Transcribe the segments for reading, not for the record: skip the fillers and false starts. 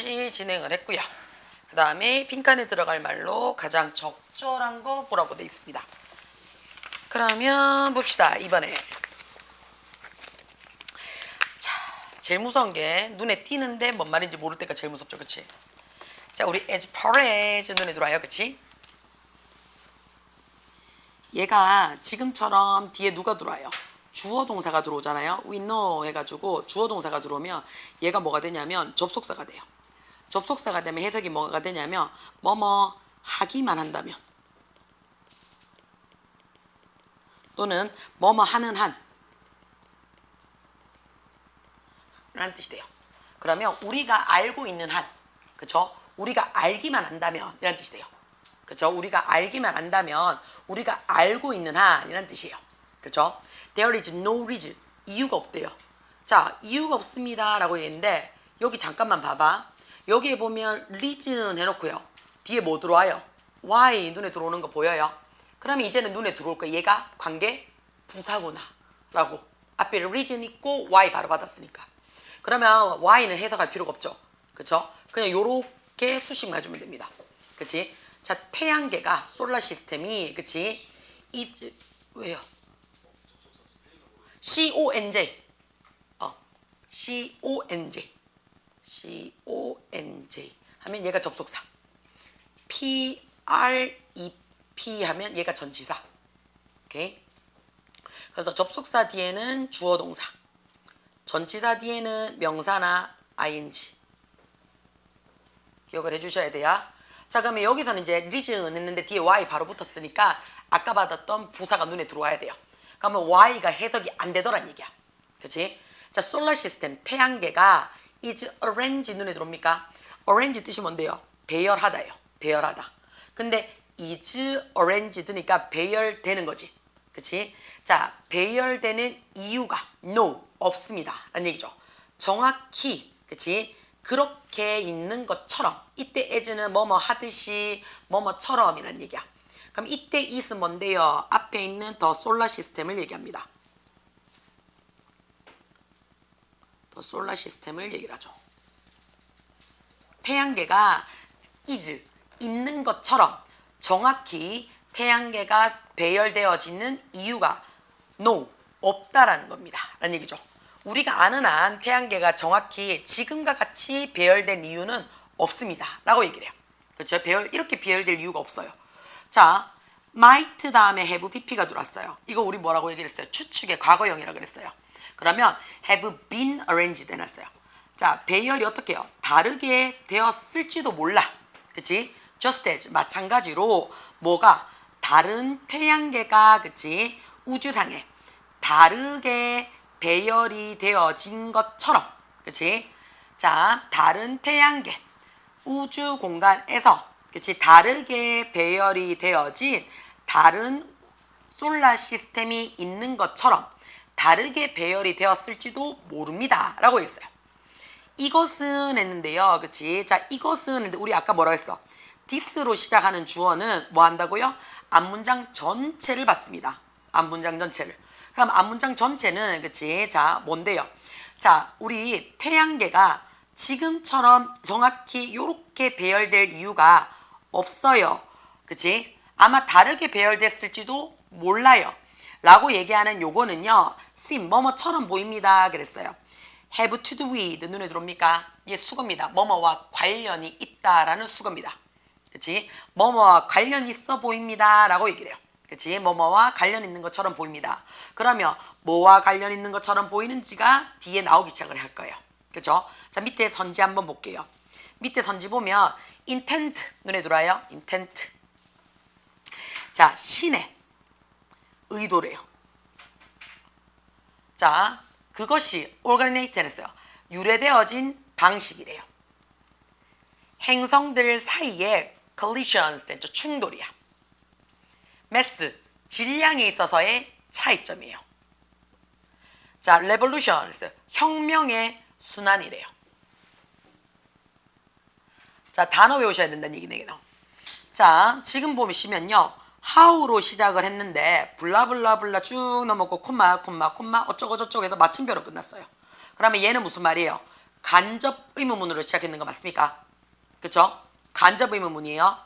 같이 진행을 했고요. 그 다음에 빈칸에 들어갈 말로 가장 적절한 거 보라고 되어 있습니다. 그러면 봅시다. 이번에 자, 제일 무서운 게 눈에 띄는데 뭔 말인지 모를 때가 제일 무섭죠. 그치? 자, 우리 as far as 눈에 들어와요. 그치? 얘가 지금처럼 뒤에 누가 들어와요? 주어 동사가 들어오잖아요. we know 해가지고 주어 동사가 들어오면 얘가 뭐가 되냐면 접속사가 돼요. 접속사가 되면 해석이 뭐가 되냐면 뭐뭐 하기만 한다면 또는 뭐뭐 하는 한 라는 뜻이 돼요. 그러면 우리가 알고 있는 한, 그쵸? 우리가 알기만 한다면 이란 뜻이 돼요. 그쵸? 우리가 알기만 한다면 우리가 알고 있는 한 이란 뜻이에요. 그쵸? There is no reason. 이유가 없대요. 자, 이유가 없습니다 라고 얘기했는데 여기 잠깐만 봐봐. 여기에 보면 reason 해놓고요. 뒤에 뭐 들어와요? why 눈에 들어오는 거 보여요? 그러면 이제는 눈에 들어올 거야. 얘가 관계 부사구나 라고. 앞에 reason 있고 why 바로 받았으니까. 그러면 why는 해석할 필요가 없죠. 그쵸? 그냥 요렇게 수식만 해주면 됩니다. 그치? 자, 태양계가 솔라 시스템이 그치? is 왜요? CONJ CONJ CONJ 하면 얘가 접속사 PREP 하면 얘가 전치사. 오케이? 그래서 접속사 뒤에는 주어 동사, 전치사 뒤에는 명사나 ing 기억을 해주셔야 돼요. 자, 그러면 여기서는 이제 reason 했는데 뒤에 y 바로 붙었으니까 아까 받았던 부사가 눈에 들어와야 돼요. 그러면 y가 해석이 안 되더란 얘기야. 그치? 자, 솔라 시스템 태양계가 is arrange 눈에 들어옵니까? arrange 뜻이 뭔데요? 배열하다예요. 배열하다. 근데 is arrange 드니까 배열되는 거지. 그치? 자, 배열되는 이유가 no 없습니다 라는 얘기죠. 정확히 그치? 그렇게 있는 것처럼 이때 as는 뭐뭐 하듯이 뭐뭐처럼 이란 얘기야. 그럼 이때 is는 뭔데요? 앞에 있는 더 솔라 시스템을 얘기합니다. 더 솔라 시스템을 얘기를 하죠. 태양계가 is 있는 것처럼 정확히 태양계가 배열되어지는 이유가 no 없다라는 겁니다 라는 얘기죠. 우리가 아는 한 태양계가 정확히 지금과 같이 배열된 이유는 없습니다 라고 얘기를 해요. 그렇죠? 이렇게 배열될 이유가 없어요. 자, might 다음에 have pp가 들어왔어요. 이거 우리 뭐라고 얘기를 했어요? 추측의 과거형이라고 그랬어요. 그러면 have been arranged 해놨어요. 자, 배열이 어떻게 해요? 다르게 되었을지도 몰라. 그치? just as 마찬가지로 뭐가 다른 태양계가 그치? 우주상에 다르게 배열이 되어진 것처럼 그치? 자, 다른 태양계 우주 공간에서 그치? 다르게 배열이 되어진 다른 솔라 시스템이 있는 것처럼 다르게 배열이 되었을지도 모릅니다 라고 했어요. 이것은 했는데요. 그치? 자, 이것은 했는데 우리 아까 뭐라고 했어? this로 시작하는 주어는 뭐 한다고요? 앞문장 전체를 받습니다. 앞문장 전체를. 그럼 앞문장 전체는 그치? 자, 뭔데요? 자, 우리 태양계가 지금처럼 정확히 요렇게 배열될 이유가 없어요. 그치? 아마 다르게 배열됐을지도 몰라요. 라고 얘기하는 요거는요. seem 뭐뭐처럼 보입니다. 그랬어요. have to do with 눈에 들어옵니까? 이게 수거입니다. 뭐뭐와 관련이 있다라는 수거입니다. 그치? 뭐뭐와 관련 있어 보입니다. 라고 얘기를 해요. 그치? 뭐뭐와 관련 있는 것처럼 보입니다. 그러면 뭐와 관련 있는 것처럼 보이는지가 뒤에 나오기 시작을 할 거예요. 그죠? 자, 밑에 선지 한번 볼게요. 밑에 선지 보면 intent 눈에 들어와요. intent. 자, 신의 의도래요. 자, 그것이 originated 했어요. 유래되어진 방식이래요. 행성들 사이에 collisions 됐죠. 충돌이야. mass 질량에 있어서의 차이점이에요. 자, revolution 했어요. 혁명의 순환이래요. 자, 단어 외우셔야 된다는 얘기네요. 자, 지금 보시면요. how로 시작을 했는데 블라블라블라 쭉 넘어고 콤마 어쩌고 저쩌고 해서 마침표로 끝났어요. 그러면 얘는 무슨 말이에요? 간접 의문문으로 시작했는 거 맞습니까? 그쵸? 간접 의문문이에요.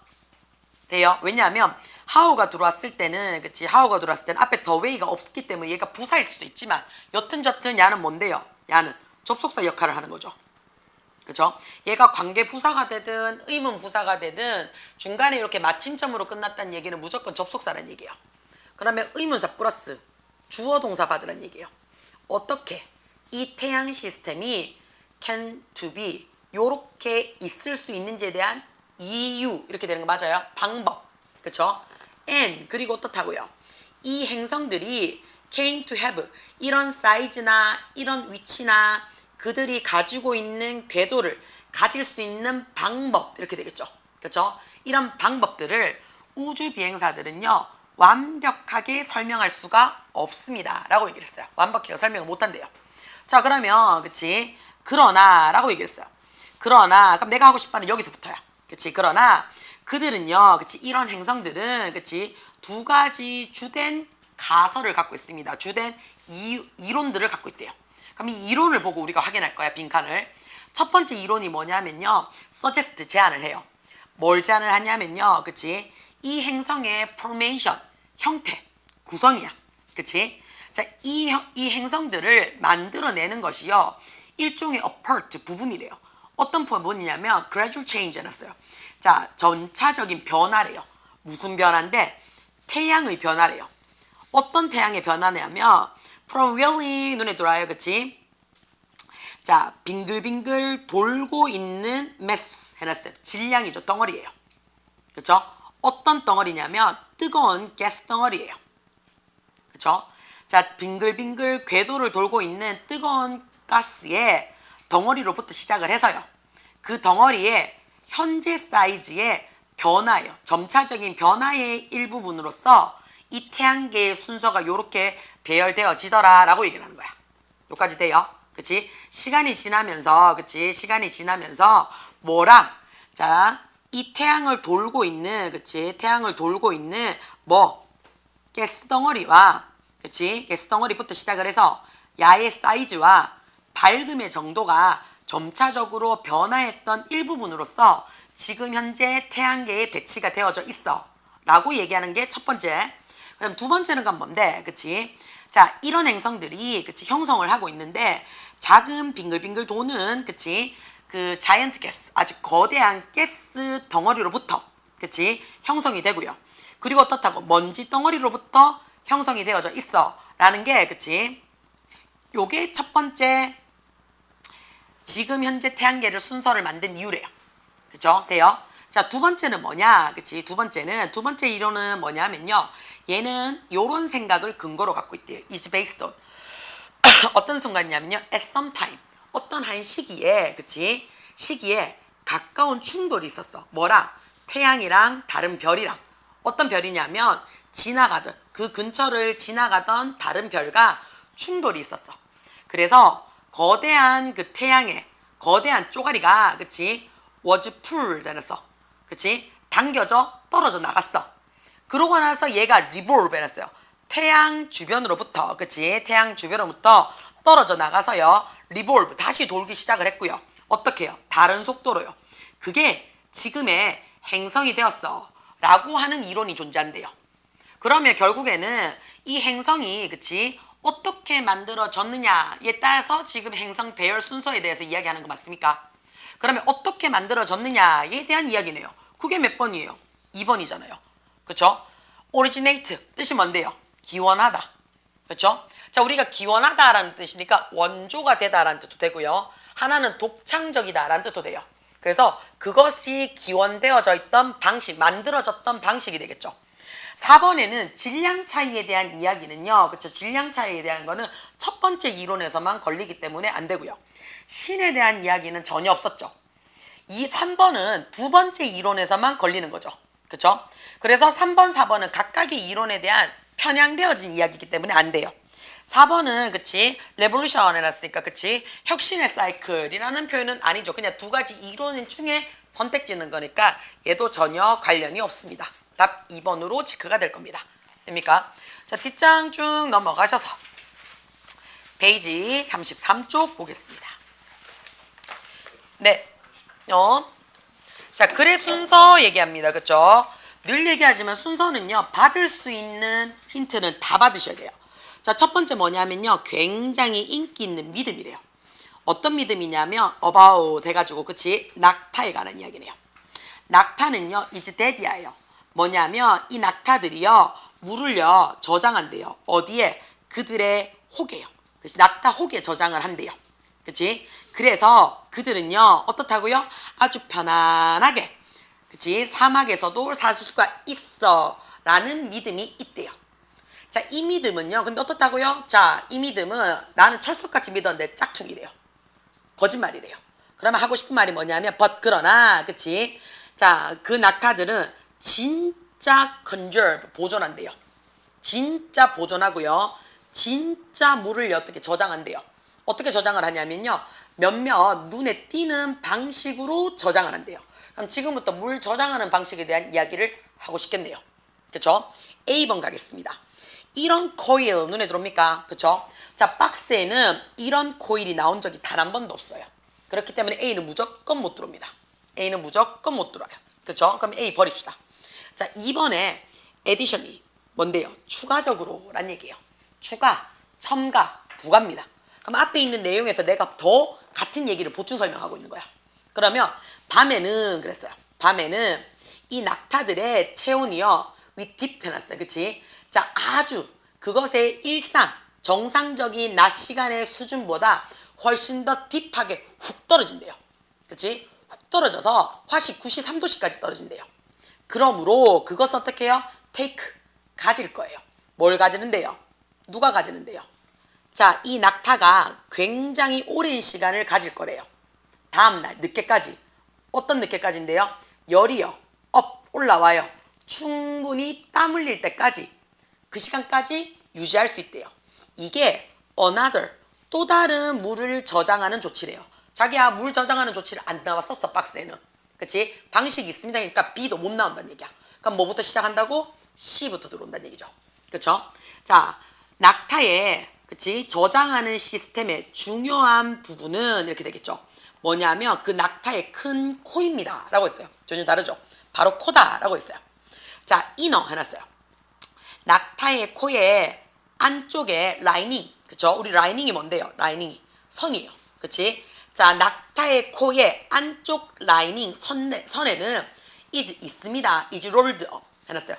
돼요? 왜냐하면 how가 들어왔을 때는 그치? how가 들어왔을 때는 앞에 the way가 없기 때문에 얘가 부사일 수도 있지만 여튼저튼 야는 뭔데요? 야는 접속사 역할을 하는 거죠. 그쵸? 얘가 관계 부사가 되든 의문 부사가 되든 중간에 이렇게 마침점으로 끝났다는 얘기는 무조건 접속사라는 얘기예요. 그러면 의문사 플러스 주어 동사 받으라는 얘기예요. 어떻게 이 태양 시스템이 can to be 요렇게 있을 수 있는지에 대한 이유 이렇게 되는 거 맞아요? 방법. 그쵸? and 그리고 어떻다고요? 이 행성들이 came to have 이런 사이즈나 이런 위치나 그들이 가지고 있는 궤도를 가질 수 있는 방법 이렇게 되겠죠. 그렇죠? 이런 방법들을 우주 비행사들은요 완벽하게 설명할 수가 없습니다 라고 얘기를 했어요. 완벽하게 설명을 못한대요. 자 그러면 그치 그러나 라고 얘기를 했어요. 그러나 그럼 내가 하고 싶어하는 여기서부터야. 그치 그러나 그들은요 그치 이런 행성들은 그치 두 가지 주된 가설을 갖고 있습니다. 주된 이론들을 갖고 있대요. 그럼 이 이론을 보고 우리가 확인할 거야, 빈칸을. 첫 번째 이론이 뭐냐면요. suggest, 제안을 해요. 뭘 제안을 하냐면요. 그치? 이 행성의 formation, 형태, 구성이야. 그치? 자, 이 행성들을 만들어내는 것이요. 일종의 a part, 부분이래요. 어떤 부분이냐면 gradual change 해놨어요. 자, 점차적인 변화래요. 무슨 변화인데? 태양의 변화래요. 어떤 태양의 변화냐면 from really 눈에 들어와요. 그치? 자, 빙글빙글 돌고 있는 mass 해놨어요. 질량이죠. 덩어리예요. 그쵸? 어떤 덩어리냐면 뜨거운 가스 덩어리예요. 그쵸? 자, 빙글빙글 궤도를 돌고 있는 뜨거운 가스의 덩어리로부터 시작을 해서요. 그 덩어리의 현재 사이즈의 변화예요. 점차적인 변화의 일부분으로서 이 태양계의 순서가 이렇게 배열되어지더라 라고 얘기를 하는 거야. 여기까지 돼요. 그치? 시간이 지나면서 그치? 시간이 지나면서 뭐랑 자, 이 태양을 돌고 있는 그치? 태양을 돌고 있는 뭐 가스 덩어리와 그치? 가스 덩어리부터 시작을 해서 야의 사이즈와 밝음의 정도가 점차적으로 변화했던 일부분으로서 지금 현재 태양계에 배치가 되어져 있어 라고 얘기하는 게 첫 번째. 그럼 두 번째는 건 뭔데? 그치? 자, 이런 행성들이 그치? 형성을 하고 있는데 작은 빙글빙글 도는 그치? 그 자이언트 가스, 아주 거대한 가스 덩어리로부터 그치? 형성이 되고요. 그리고 어떻다고? 먼지 덩어리로부터 형성이 되어져 있어 라는 게 그치? 요게 첫 번째 지금 현재 태양계를 순서를 만든 이유래요. 그쵸? 돼요? 자, 두 번째는 뭐냐? 그치? 두 번째 이론은 뭐냐면요. 얘는 요런 생각을 근거로 갖고 있대요. is based on. 어떤 순간이냐면요. at some time. 어떤 한 시기에, 그치? 시기에 가까운 충돌이 있었어. 뭐랑? 태양이랑 다른 별이랑. 어떤 별이냐면 지나가던, 그 근처를 지나가던 다른 별과 충돌이 있었어. 그래서 거대한 그 태양의 거대한 쪼가리가, 그치? was pulled 해놨어. 그치? 당겨져 떨어져 나갔어. 그러고 나서 얘가 revolve 해놨어요. 태양 주변으로부터, 그치? 태양 주변으로부터 떨어져 나가서요. revolve, 다시 돌기 시작을 했고요. 어떻게 해요? 다른 속도로요. 그게 지금의 행성이 되었어. 라고 하는 이론이 존재한대요. 그러면 결국에는 이 행성이, 그치? 어떻게 만들어졌느냐에 따라서 지금 행성 배열 순서에 대해서 이야기하는 거 맞습니까? 그러면 어떻게 만들어졌느냐에 대한 이야기네요. 그게 몇 번이에요? 2번이잖아요. 그쵸? originate 뜻이 뭔데요? 기원하다. 그쵸? 자, 우리가 기원하다라는 뜻이니까 원조가 되다라는 뜻도 되고요. 하나는 독창적이다라는 뜻도 돼요. 그래서 그것이 기원되어져 있던 방식, 만들어졌던 방식이 되겠죠. 4번에는 질량 차이에 대한 이야기는요. 그쵸? 질량 차이에 대한 거는 첫 번째 이론에서만 걸리기 때문에 안 되고요. 신에 대한 이야기는 전혀 없었죠. 이 3번은 두 번째 이론에서만 걸리는 거죠. 그쵸? 그래서 3번, 4번은 각각의 이론에 대한 편향되어진 이야기이기 때문에 안 돼요. 4번은 그치? 레볼루션 해놨으니까 그치? 혁신의 사이클이라는 표현은 아니죠. 그냥 두 가지 이론 중에 선택 짓는 거니까 얘도 전혀 관련이 없습니다. 답 2번으로 체크가 될 겁니다. 됩니까? 자, 뒷장 쭉 넘어가셔서 페이지 33쪽 보겠습니다. 네. 자, 글의 순서 얘기합니다. 그쵸? 늘 얘기하지만 순서는요, 받을 수 있는 힌트는 다 받으셔야 돼요. 자, 첫 번째 뭐냐면요, 굉장히 인기 있는 믿음이래요. 어떤 믿음이냐면, about 해가지고, 그치? 낙타에 관한 이야기네요. 낙타는요, is dead이에요. 뭐냐면, 이 낙타들이요, 물을요, 저장한대요. 어디에? 그들의 혹에요. 그치? 낙타 혹에 저장을 한대요. 그치? 그래서 그들은요, 어떻다고요? 아주 편안하게, 그치? 사막에서도 살 수가 있어. 라는 믿음이 있대요. 자, 이 믿음은요, 근데 어떻다고요? 자, 이 믿음은 나는 철석같이 믿었는데 짝퉁이래요. 거짓말이래요. 그러면 하고 싶은 말이 뭐냐면, 그러나, 그치? 자, 그 낙타들은 진짜 conserve, 보존한대요. 진짜 보존하고요. 진짜 물을 어떻게 저장한대요. 어떻게 저장을 하냐면요. 몇몇 눈에 띄는 방식으로 저장을 한대요. 그럼 지금부터 물 저장하는 방식에 대한 이야기를 하고 싶겠네요. 그쵸? A번 가겠습니다. 이런 코일 눈에 들어옵니까? 그쵸? 자, 박스에는 이런 코일이 나온 적이 단 한 번도 없어요. 그렇기 때문에 A는 무조건 못 들어옵니다. A는 무조건 못 들어요. 그쵸? 그럼 A 버립시다. 자, 2번에 additionally 뭔데요? 추가적으로 란 얘기예요. 추가, 첨가, 부가입니다. 그럼 앞에 있는 내용에서 내가 더 같은 얘기를 보충 설명하고 있는 거야. 그러면 밤에는 그랬어요. 밤에는 이 낙타들의 체온이요. 위 딥 해놨어요. 그치? 자, 아주 그것의 일상, 정상적인 낮 시간의 수준보다 훨씬 더 딥하게 훅 떨어진대요. 그치? 훅 떨어져서 화씨 93도씨까지 떨어진대요. 그러므로 그것은 어떻게 해요? 테이크, 가질 거예요. 뭘 가지는데요? 누가 가지는데요? 자, 이 낙타가 굉장히 오랜 시간을 가질 거래요. 다음날 늦게까지. 어떤 늦게까지인데요? 열이요. 올라와요. 충분히 땀 흘릴 때까지 그 시간까지 유지할 수 있대요. 이게 another, 또 다른 물을 저장하는 조치래요. 자기야, 물 저장하는 조치를 안 나왔었어, 박스에는. 그치? 방식이 있습니다. 그러니까 B도 못 나온다는 얘기야. 그럼 뭐부터 시작한다고? C부터 들어온다는 얘기죠. 그쵸? 자, 낙타에, 그치? 저장하는 시스템의 중요한 부분은 이렇게 되겠죠. 뭐냐면 그 낙타의 큰 코입니다. 라고 했어요. 전혀 다르죠? 바로 코다. 라고 했어요. 자, 이너 해놨어요. 낙타의 코의 안쪽에 라이닝. 그쵸? 우리 라이닝이 뭔데요? 라이닝이 선이에요. 그치? 자, 낙타의 코의 안쪽 라이닝 선에는 is 있습니다. is rolled up 해놨어요.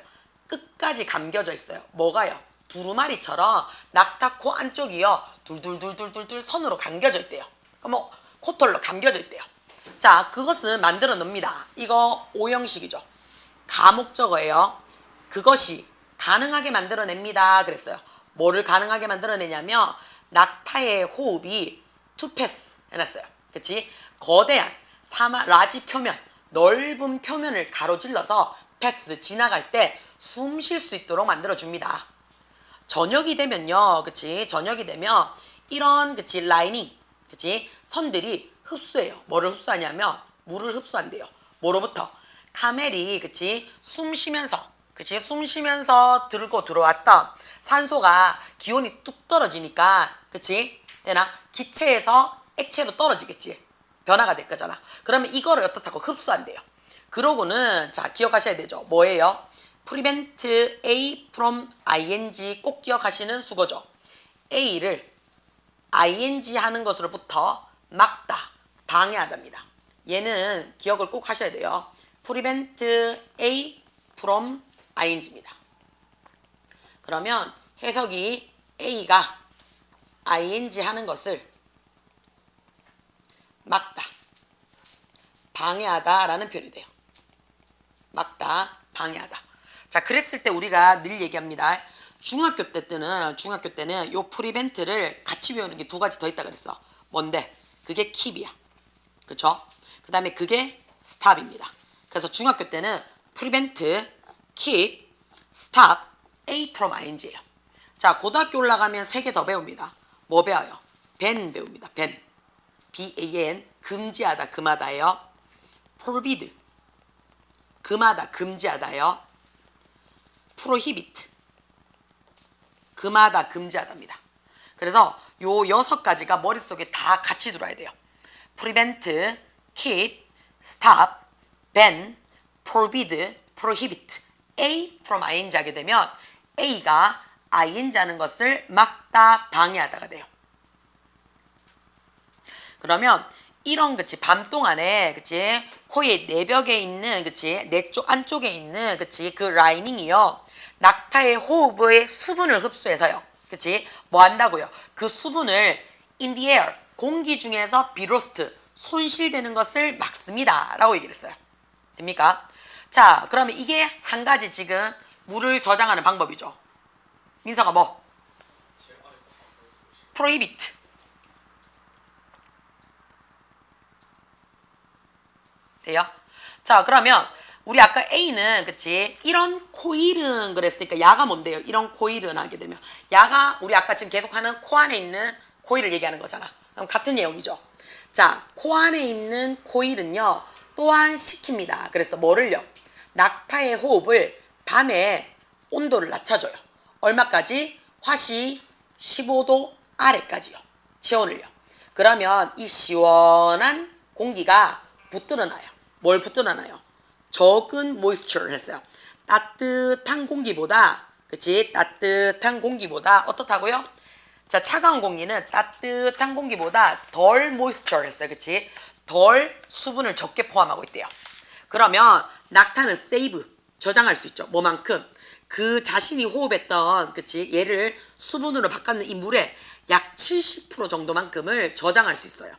끝까지 감겨져 있어요. 뭐가요? 두루마리처럼 낙타 코 안쪽이요. 둘둘둘둘둘 선으로 감겨져 있대요. 그럼 뭐 코털로 감겨져 있대요. 자, 그것은 만들어 놉니다. 이거 오형식이죠. 가목적어예요. 그것이 가능하게 만들어냅니다. 그랬어요. 뭐를 가능하게 만들어내냐면 낙타의 호흡이 to pass 해놨어요. 그치? 거대한 라지 표면, 넓은 표면을 가로질러서 패스, 지나갈 때 숨 쉴 수 있도록 만들어줍니다. 저녁이 되면요. 그치? 저녁이 되면 이런, 그치? 라이닝, 그치? 선들이 흡수해요. 뭐를 흡수하냐면 물을 흡수한대요. 뭐로부터? 카멜이, 그치? 숨 쉬면서, 그치? 숨 쉬면서 들고 들어왔던 산소가 기온이 뚝 떨어지니까, 그치? 되나? 기체에서 액체로 떨어지겠지. 변화가 될 거잖아. 그러면 이거를 어떻다고 흡수한대요. 그러고는 자, 기억하셔야 되죠. 뭐예요? prevent A from ing 꼭 기억하시는 수거죠. A를 ing 하는 것으로부터 막다, 방해하답니다. 얘는 기억을 꼭 하셔야 돼요. prevent A from ing입니다. 그러면 해석이 A가 ing 하는 것을 막다, 방해하다 라는 표현이 돼요. 막다, 방해하다. 자, 그랬을 때 우리가 늘 얘기합니다. 중학교 때는 요 프리벤트를 같이 외우는 게 두 가지 더 있다 그랬어. 뭔데? 그게 keep이야. 그쵸? 그 다음에 그게 stop입니다. 그래서 중학교 때는 prevent, keep, stop, A from ing예요. 자, 고등학교 올라가면 3개 더 배웁니다. 뭐 배워요? ban 배웁니다. ban. ban, 금지하다, 금하다예요. forbid, 금하다, 금지하다예요. prohibit, 금하다, 금지하다입니다. 그래서 요 6가지가 머릿속에 다 같이 들어야 돼요. prevent, keep, stop, ban, forbid, prohibit. A from ing 하게 되면 A가 ing 하는 것을 막다, 방해하다가 돼요. 그러면 이런 그치 밤 동안에 그치 코의 내벽에 있는 그치 내 쪽 안쪽에 있는 그치 그 라이닝이요 낙타의 호흡의 수분을 흡수해서요 그치 뭐 한다고요 그 수분을 in the air 공기 중에서 be lost 손실되는 것을 막습니다 라고 얘기를 했어요. 됩니까? 자 그러면 이게 한 가지 지금 물을 저장하는 방법이죠. 민서가 뭐? prohibit. 돼요? 자 그러면 우리 아까 A는 그치 이런 코일은 그랬으니까 야가 뭔데요? 이런 코일은 하게 되면 야가 우리 아까 지금 계속하는 코 안에 있는 코일을 얘기하는 거잖아. 그럼 같은 내용이죠. 자, 코 안에 있는 코일은요 또한 시킵니다. 그래서 뭐를요? 낙타의 호흡을 밤에 온도를 낮춰줘요. 얼마까지? 화씨 15도 아래까지요. 체온을요. 그러면 이 시원한 공기가 붙들어놔요. 뭘 붙들어놔요? 적은 모이스처를 했어요. 따뜻한 공기보다 그치? 따뜻한 공기보다 어떻다고요? 자 차가운 공기는 따뜻한 공기보다 덜 모이스처를 했어요. 그치? 덜 수분을 적게 포함하고 있대요. 그러면 낙타는 세이브 저장할 수 있죠. 뭐만큼? 그 자신이 호흡했던 그치? 얘를 수분으로 바꿨는 이 물에 약 70% 정도만큼을 저장할 수 있어요.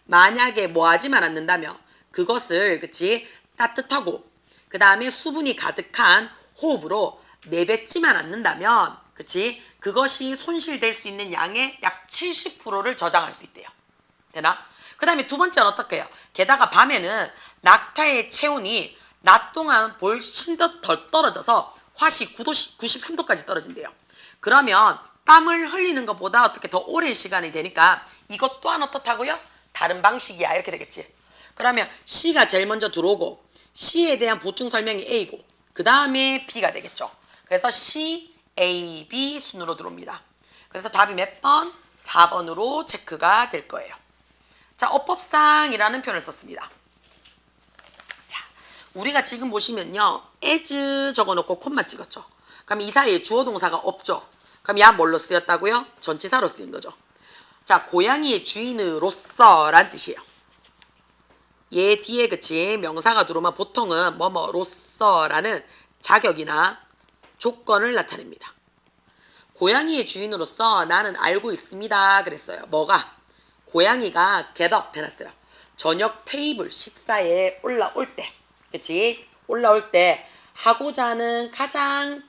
만약에 뭐 하지만 않는다면 그것을 그치 따뜻하고 그 다음에 수분이 가득한 호흡으로 내뱉지만 않는다면 그치 그것이 손실될 수 있는 양의 약 70%를 저장할 수 있대요. 되나? 그 다음에 두 번째는 어떻게 해요? 게다가 밤에는 낙타의 체온이 낮 동안 훨씬 더 떨어져서 화씨 9도, 93도까지 떨어진대요. 그러면 땀을 흘리는 것보다 어떻게 더 오랜 시간이 되니까 이것 또한 어떻다고요? 다른 방식이야 이렇게 되겠지. 그러면 C가 제일 먼저 들어오고 C에 대한 보충 설명이 A고 그 다음에 B가 되겠죠. 그래서 C, A, B 순으로 들어옵니다. 그래서 답이 몇 번? 4번으로 체크가 될 거예요. 자, 어법상이라는 표현을 썼습니다. 자, 우리가 지금 보시면요. as 적어놓고 콤마 찍었죠. 그럼 이 사이에 주어 동사가 없죠. 그럼 야 뭘로 쓰였다고요? 전치사로 쓰인 거죠. 자, 고양이의 주인으로서 란 뜻이에요. 얘 뒤에 그치 명사가 들어오면 보통은 뭐뭐로서라는 자격이나 조건을 나타냅니다. 고양이의 주인으로서 나는 알고 있습니다. 그랬어요. 뭐가? 고양이가 get up 해놨어요. 저녁 테이블 식사에 올라올 때 그치? 올라올 때 하고자 하는 가장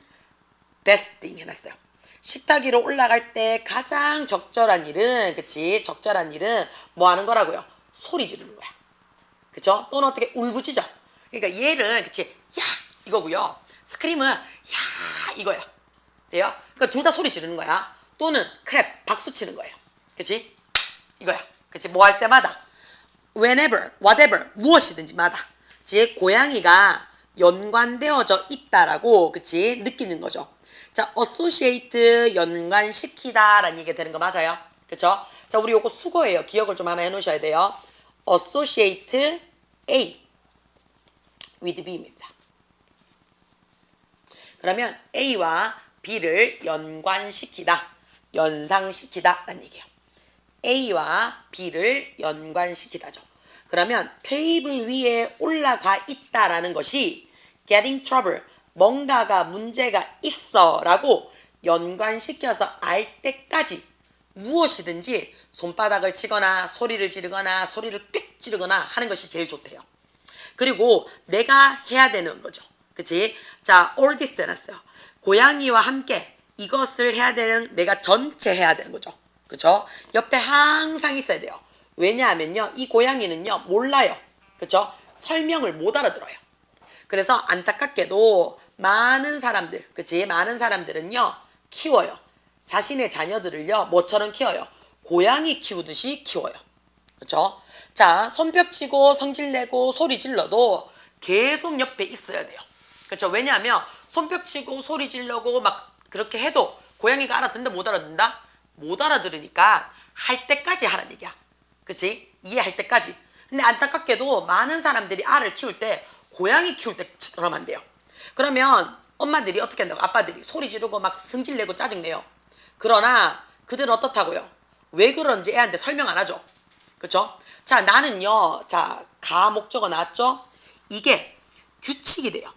best thing 해놨어요. 식탁 위로 올라갈 때 가장 적절한 일은 그치? 적절한 일은 뭐 하는 거라고요? 소리 지르는 거야. 그쵸? 또는 어떻게 울부짖어. 그러니까 얘는 그치? 야 이거고요. 스크림은 야 이거야. 돼요? 그러니까 둘 다 소리 지르는 거야. 또는 크랩 박수 치는 거예요. 그치? 이거야. 그치? 뭐 할 때마다 whenever, whatever 무엇이든지마다 그치? 고양이가 연관되어져 있다라고 그치? 느끼는 거죠. 자, associate 연관시키다 라는 얘기가 되는 거 맞아요? 그쵸? 자, 우리 요거 수거예요. 기억을 좀 하나 해놓으셔야 돼요. associate A with B입니다. 그러면 A와 B를 연관시키다, 연상시키다 라는 얘기예요. A와 B를 연관시키다죠. 그러면 테이블 위에 올라가 있다라는 것이 getting trouble, 뭔가가 문제가 있어 라고 연관시켜서 알 때까지 무엇이든지 손바닥을 치거나 소리를 지르거나 소리를 꽥 지르거나 하는 것이 제일 좋대요. 그리고 내가 해야 되는 거죠. 그치? 자, all this 해놨어요. 고양이와 함께 이것을 해야 되는 내가 전체 해야 되는 거죠. 그쵸? 옆에 항상 있어야 돼요. 왜냐하면요. 이 고양이는요. 몰라요. 그쵸? 설명을 못 알아들어요. 그래서 안타깝게도 많은 사람들, 그치? 많은 사람들은요. 키워요. 자신의 자녀들을요. 뭐처럼 키워요? 고양이 키우듯이 키워요. 그쵸? 자, 손뼉 치고 성질 내고 소리 질러도 계속 옆에 있어야 돼요. 그쵸? 왜냐하면 손뼉 치고 소리 지르고 막 그렇게 해도 고양이가 알아듣는다 못 알아듣는다? 못 알아들으니까 할 때까지 하라는 얘기야. 그치? 이해할 때까지. 근데 안타깝게도 많은 사람들이 알을 키울 때 고양이 키울 때처럼 한대요. 그러면 엄마들이 어떻게 한다고? 아빠들이 소리 지르고 막 승질내고 짜증내요. 그러나 그들은 어떻다고요? 왜 그런지 애한테 설명 안 하죠. 그쵸? 자, 나는요. 자, 가 목적어 나왔죠? 이게 규칙이 돼요.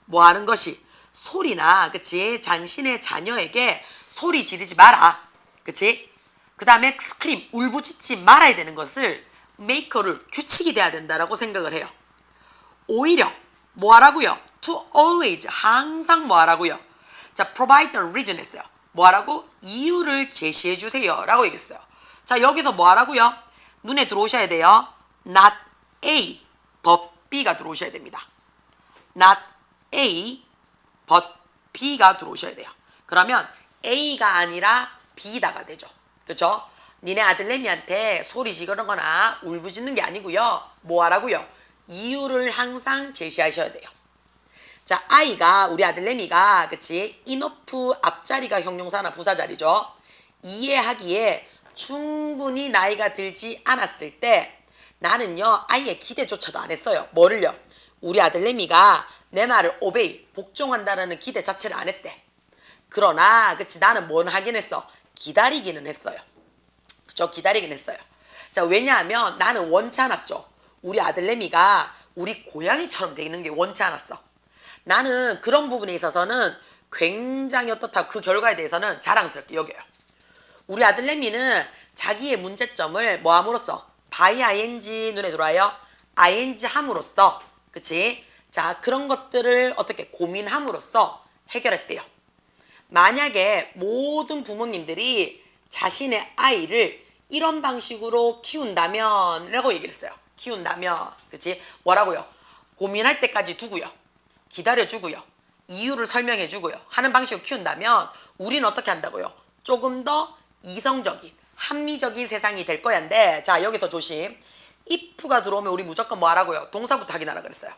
뭐 하는 것이 소리나, 그치? 당신의 자녀에게 소리 지르지 마라. 그치? 그 다음에 스크림, 울부짖지 말아야 되는 것을 메이커를 규칙이 돼야 된다라고 생각을 해요. 오히려 뭐 하라고요? To always, 항상 뭐 하라고요? 자, provide a reason 했어요. 뭐 하라고? 이유를 제시해 주세요 라고 얘기했어요. 자, 여기서 뭐 하라고요? 눈에 들어오셔야 돼요. Not A, but B가 들어오셔야 됩니다. Not A, but B가 들어오셔야 돼요. 그러면 A가 아니라 B다가 되죠. 그렇죠? 니네 아들내미한테 소리 지르거나 울부짖는 게 아니고요. 뭐 하라고요? 이유를 항상 제시하셔야 돼요. 자, I가 우리 아들내미가 그치? enough 앞자리가 형용사나 부사자리죠. 이해하기에 충분히 나이가 들지 않았을 때 나는요 아이의 기대조차도 안 했어요. 뭐를요? 우리 아들내미가 내 말을 obey, 복종한다는 기대 자체를 안 했대. 그러나 그치 나는 뭔 하긴 했어? 기다리기는 했어요. 그쵸? 기다리긴 했어요. 자, 왜냐하면 나는 원치 않았죠. 우리 아들내미가 우리 고양이처럼 되는 게 원치 않았어. 나는 그런 부분에 있어서는 굉장히 어떻다 그 결과에 대해서는 자랑스럽게 여겨요. 우리 아들내미는 자기의 문제점을 뭐 함으로써 by ing 눈에 들어와요. ing 함으로써 그치? 자, 그런 것들을 어떻게 고민함으로써 해결했대요. 만약에 모든 부모님들이 자신의 아이를 이런 방식으로 키운다면 라고 얘기를 했어요. 키운다면 그치? 뭐라고요? 고민할 때까지 두고요. 기다려주고요. 이유를 설명해주고요. 하는 방식으로 키운다면 우리는 어떻게 한다고요? 조금 더 이성적인 합리적인 세상이 될 거야인데 자 여기서 조심. if가 들어오면 우리 무조건 뭐 하라고요? 동사부터 확인하라 그랬어요.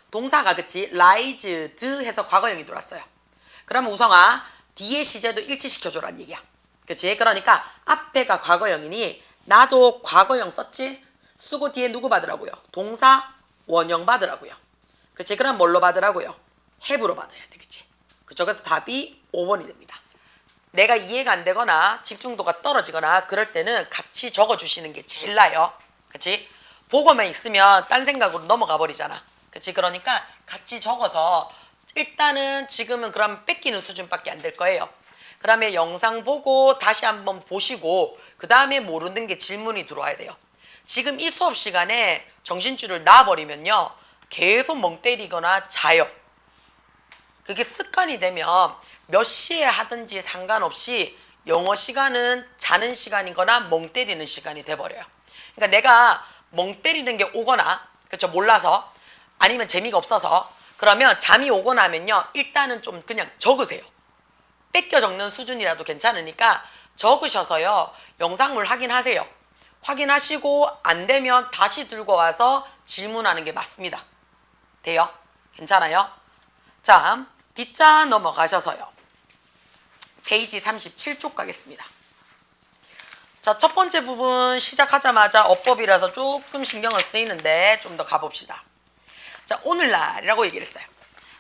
동사가 그치? raised 해서 과거형이 들어왔어요. 그러면 우성아 뒤에 시제도 일치시켜줘란 얘기야. 그치? 그러니까 앞에가 과거형이니 나도 과거형 썼지? 쓰고 뒤에 누구 받으라고요? 동사 원형 받으라고요. 그치? 그럼 뭘로 받으라고요? have로 받아야 돼. 그치? 그쵸? 그래서 답이 5번이 됩니다. 내가 이해가 안 되거나 집중도가 떨어지거나 그럴 때는 같이 적어주시는 게 제일 나아요. 그치? 보고만 있으면 딴 생각으로 넘어가 버리잖아. 그치? 그러니까 같이 적어서 일단은 지금은 그럼 뺏기는 수준밖에 안 될 거예요. 그다음에 영상 보고 다시 한번 보시고 그 다음에 모르는 게 질문이 들어와야 돼요. 지금 이 수업 시간에 정신줄을 놔버리면요. 계속 멍 때리거나 자요. 그게 습관이 되면 몇 시에 하든지 상관없이 영어 시간은 자는 시간이거나 멍 때리는 시간이 돼버려요. 그러니까 내가 멍 때리는 게 오거나 그렇죠 몰라서 아니면 재미가 없어서 그러면 잠이 오거나 하면요. 일단은 좀 그냥 적으세요. 뺏겨 적는 수준이라도 괜찮으니까 적으셔서요. 영상물 확인하세요. 확인하시고 안 되면 다시 들고 와서 질문하는 게 맞습니다. 돼요? 괜찮아요? 자, 뒷자 넘어가셔서요. 페이지 37쪽 가겠습니다. 자, 첫 번째 부분 시작하자마자 어법이라서 조금 신경을 쓰이는데 좀 더 가봅시다. 자, 오늘날이라고 얘기를 했어요.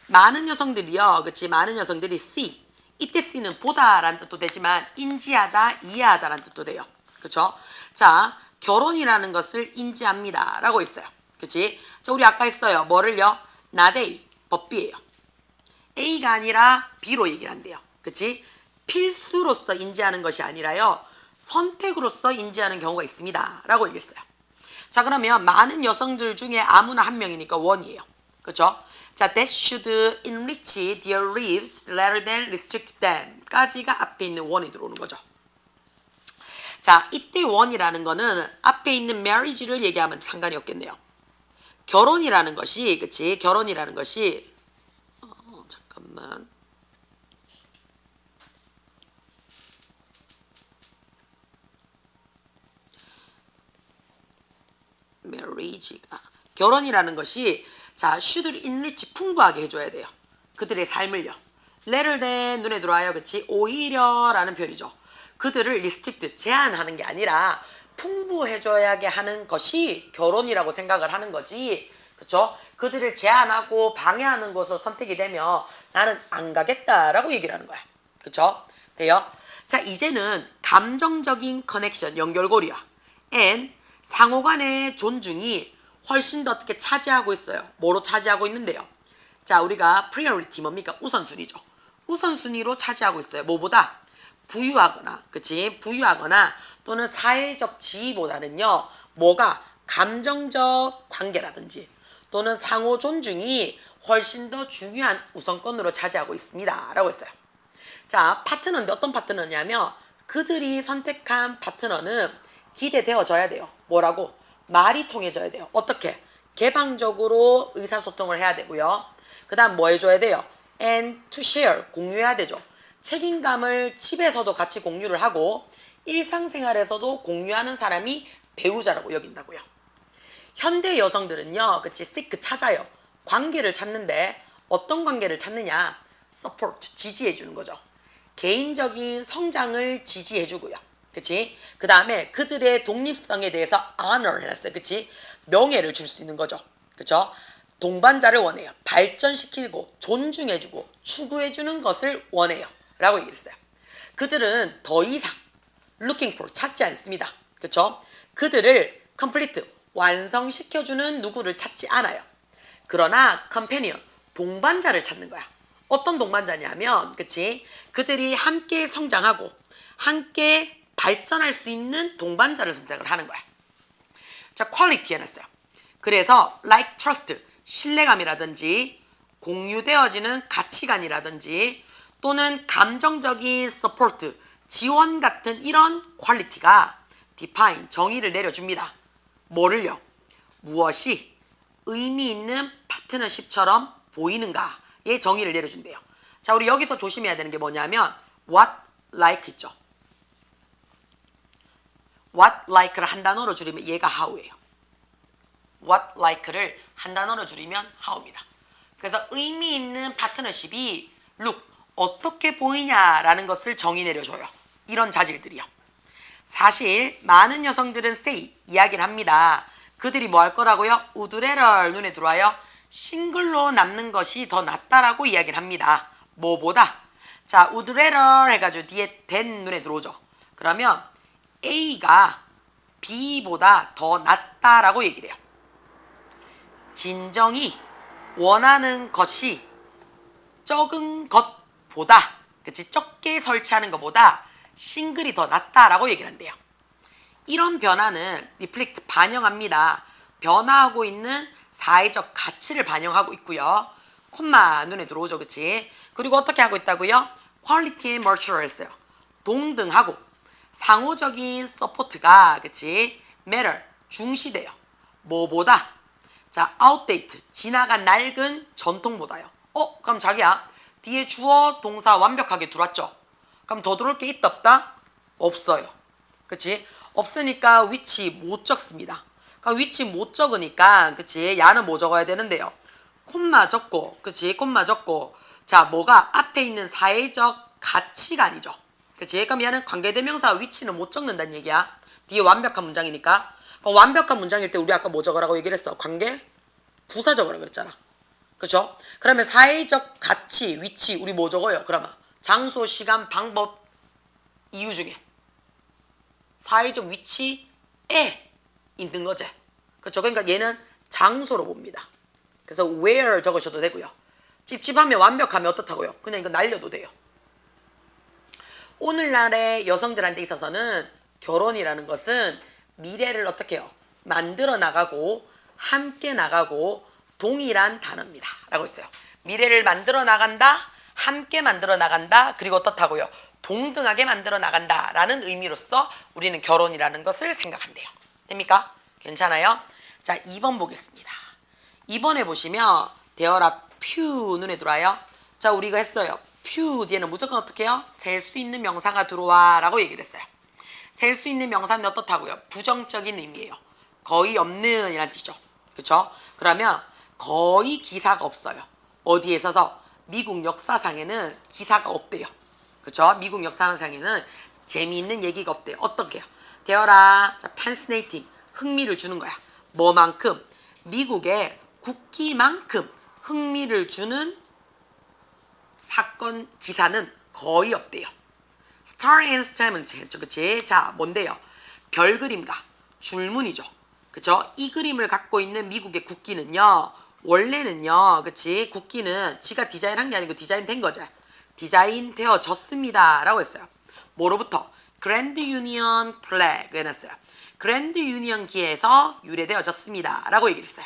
많은 여성들이요. 그치? 많은 여성들이 see. 이때 C는 보다라는 뜻도 되지만 인지하다, 이해하다라는 뜻도 돼요. 그쵸? 자, 결혼이라는 것을 인지합니다. 라고 있어요. 그치? 자, 우리 아까 했어요. 뭐를요? not A, but B예요. A가 아니라 B로 얘기를 한대요. 그치? 필수로서 인지하는 것이 아니라요. 선택으로서 인지하는 경우가 있습니다. 라고 얘기했어요. 자, 그러면 많은 여성들 중에 아무나 한 명이니까 원이에요. 그쵸? 자, that should enrich their lives rather than restrict them 까지가 앞에 있는 원이 들어오는 거죠. 자, 이때 원이라는 거는 앞에 있는 marriage를 얘기하면 상관이 없겠네요. 결혼이라는 것이, 그치? 결혼이라는 것이, 잠깐만. marriage가. 결혼이라는 것이, 자, should enrich 풍부하게 해줘야 돼요. 그들의 삶을요. rather than 눈에 들어와요. 그치? 오히려 라는 표현이죠. 그들을 restrict 제한하는 게 아니라 풍부해져야게 하는 것이 결혼이라고 생각을 하는 거지. 그렇죠? 그들을 제한하고 방해하는 것으로 선택이 되면 나는 안 가겠다라고 얘기를 하는 거야. 그렇죠? 돼요? 자, 이제는 감정적인 커넥션, 연결고리와 and 상호 간의 존중이 훨씬 더 어떻게 차지하고 있어요. 뭐로 차지하고 있는데요? 자, 우리가 priority 뭡니까? 우선순위죠. 우선순위로 차지하고 있어요. 뭐보다? 부유하거나, 그치? 부유하거나 또는 사회적 지위보다는요, 뭐가? 감정적 관계라든지 또는 상호 존중이 훨씬 더 중요한 우선권으로 차지하고 있습니다. 라고 했어요. 자, 파트너인데 어떤 파트너냐면 그들이 선택한 파트너는 기대되어져야 돼요. 뭐라고? 말이 통해져야 돼요. 어떻게? 개방적으로 의사소통을 해야 되고요. 그 다음 뭐 해줘야 돼요? And to share, 공유해야 되죠. 책임감을 집에서도 같이 공유를 하고 일상생활에서도 공유하는 사람이 배우자라고 여긴다고요. 현대 여성들은요, 그치, seek, 찾아요. 관계를 찾는데 어떤 관계를 찾느냐? support, 지지해주는 거죠. 개인적인 성장을 지지해주고요. 그치? 그 다음에 그들의 독립성에 대해서 honor 해놨어요. 그치? 명예를 줄 수 있는 거죠. 그쵸? 동반자를 원해요. 발전시키고 존중해주고 추구해주는 것을 원해요. 라고 얘기를 했어요. 그들은 더 이상 looking for, 찾지 않습니다. 그쵸? 그들을 complete, 완성시켜주는 누구를 찾지 않아요. 그러나 companion, 동반자를 찾는 거야. 어떤 동반자냐면, 그치? 그들이 함께 성장하고 함께 발전할 수 있는 동반자를 선택을 하는 거야. 자, quality 해놨어요. 그래서 like trust, 신뢰감이라든지 공유되어지는 가치관이라든지 또는 감정적인 support, 지원 같은 이런 퀄리티가 define, 정의를 내려줍니다. 뭐를요? 무엇이 의미 있는 파트너십처럼 보이는가의 정의를 내려준대요. 자, 우리 여기서 조심해야 되는 게 뭐냐면 what like 있죠. what like를 한 단어로 줄이면 얘가 how예요. what like를 한 단어로 줄이면 how입니다. 그래서 의미 있는 파트너십이 look, 어떻게 보이냐라는 것을 정의 내려줘요. 이런 자질들이요. 사실 많은 여성들은 say, 이야기를 합니다. 그들이 뭐 할 거라고요? 우드레럴 눈에 들어와요. 싱글로 남는 것이 더 낫다라고 이야기를 합니다. 뭐보다? 자, 우드레럴 해가지고 뒤에 된 눈에 들어오죠. 그러면 A가 B보다 더 낫다라고 얘기를 해요. 진정이 원하는 것이 적은 것보다, 그치? 적게 설치하는 것보다 싱글이 더 낫다라고 얘기를 한대요. 이런 변화는 reflect, 반영합니다. 변화하고 있는 사회적 가치를 반영하고 있고요. 콤마 눈에 들어오죠, 그치? 그리고 어떻게 하고 있다고요? 퀄리티에 멀추럴 했어요. 동등하고 상호적인 서포트가, 그치? matter, 중시돼요. 뭐보다? 자, outdate, 지나간 낡은 전통보다요. 그럼 자기야, 뒤에 주어 동사 완벽하게 들어왔죠? 그럼 더 들어올 게 있다 없다? 없어요. 그치? 없으니까 위치 못 적습니다. 그러니까 위치 못 적으니까, 그치? 야는 뭐 적어야 되는데요? 콤마 적고, 그치? 콤마 적고. 자, 뭐가 앞에 있는 사회적 가치관이죠. 그치? 그럼 얘는 관계대명사 위치는 못 적는다는 얘기야. 뒤에 완벽한 문장이니까. 그럼 완벽한 문장일 때 우리 아까 뭐 적으라고 얘기를 했어? 관계 부사 적으라고 그랬잖아. 그쵸? 그러면 사회적 가치, 위치, 우리 뭐 적어요? 그러면 장소, 시간, 방법, 이유 중에 사회적 위치에 있는 거지. 그쵸? 그러니까 얘는 장소로 봅니다. 그래서 where 적으셔도 되고요. 찝찝하면 완벽하면 어떻다고요? 그냥 이거 날려도 돼요. 오늘날의 여성들한테 있어서는 결혼이라는 것은 미래를 어떻게 해요? 만들어 나가고 함께 나가고 동일한 단어입니다. 라고 했어요. 미래를 만들어 나간다, 함께 만들어 나간다, 그리고 어떻다고요? 동등하게 만들어 나간다 라는 의미로서 우리는 결혼이라는 것을 생각한대요. 됩니까? 괜찮아요? 자, 2번 보겠습니다. 2번에 보시면 대어라 퓨 눈에 들어와요. 자, 우리 이거 했어요. 퓨 뒤에는 무조건 어떻게 해요? 셀 수 있는 명사가 들어와 라고 얘기를 했어요. 셀 수 있는 명사는 어떻다고요? 부정적인 의미예요. 거의 없는 이란 뜻이죠. 그쵸? 그러면 거의 기사가 없어요. 어디에 있어서? 미국 역사상에는 기사가 없대요. 그쵸? 미국 역사상에는 재미있는 얘기가 없대요. 어떻게요? 되어라. 자, fascinating. 흥미를 주는 거야. 뭐만큼? 미국의 국기만큼 흥미를 주는 사건 기사는 거의 없대요. Star and Strips는 그치? 자, 뭔데요? 별 그림과 줄무늬죠. 그쵸? 이 그림을 갖고 있는 미국의 국기는요. 원래는요. 그치? 국기는 지가 디자인한 게 아니고 디자인된 거죠. 디자인되어졌습니다. 라고 했어요. 뭐로부터? 그랜드 유니언 플래그 해놨어요. 그랜드 유니언 기에서 유래되어졌습니다. 라고 얘기를 했어요.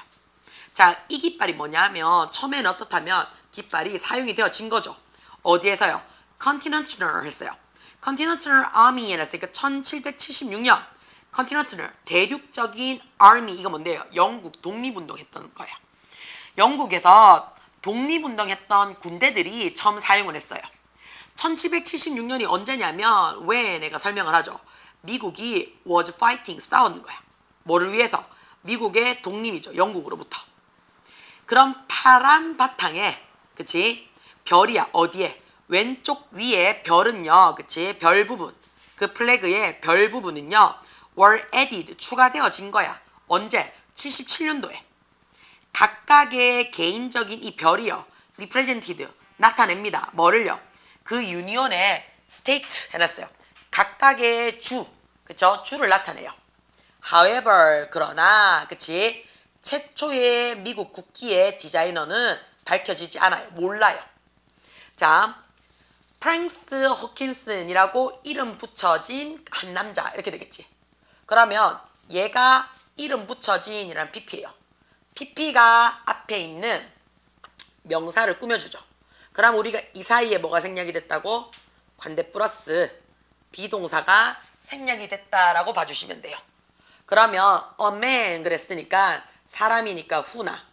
자, 이 깃발이 뭐냐면 처음에는 어떻다면 깃발이 사용이 되어진 거죠. 어디에서요? Continental 했어요. Continental Army 해놨으니까 1776년 Continental 대륙적인 Army 이거 뭔데요? 영국 독립운동했던 거예요. 영국에서 독립운동했던 군대들이 처음 사용을 했어요. 1776년이 언제냐면 왜 내가 설명을 하죠. 미국이 was fighting 싸우는 거야. 뭐를 위해서? 미국의 독립이죠. 영국으로부터. 그럼 파란 바탕에 그치? 별이야. 어디에? 왼쪽 위에 별은요. 그치? 별 부분. 그 플래그의 별 부분은요. were added 추가되어진 거야. 언제? 77년도에. 각각의 개인적인 이 별이요. represented 나타냅니다. 뭐를요? 그 유니온의 state 해놨어요. 각각의 주, 그쵸? 주를 나타내요. However, 그러나, 그치? 최초의 미국 국기의 디자이너는 밝혀지지 않아요. 몰라요. 자, 프랭스 호킨슨이라고 이름 붙여진 한 남자 이렇게 되겠지. 그러면 얘가 이름 붙여진이란 PP예요. PP가 앞에 있는 명사를 꾸며주죠. 그럼 우리가 이 사이에 뭐가 생략이 됐다고? 관대 플러스 비동사가 생략이 됐다라고 봐주시면 돼요. 그러면 a man 그랬으니까 사람이니까 who나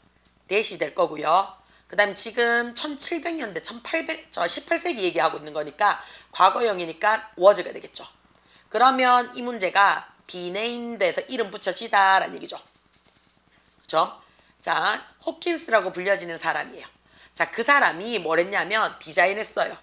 that이 될 거고요. 그 다음 지금 1700년대 18세기 얘기하고 있는 거니까 과거형이니까 was가 되겠죠. 그러면 이 문제가 be named에서 이름 붙여지다라는 얘기죠. 그렇죠? 자, 호킨스라고 불려지는 사람이에요. 자, 그 사람이 뭘 했냐면 디자인했어요.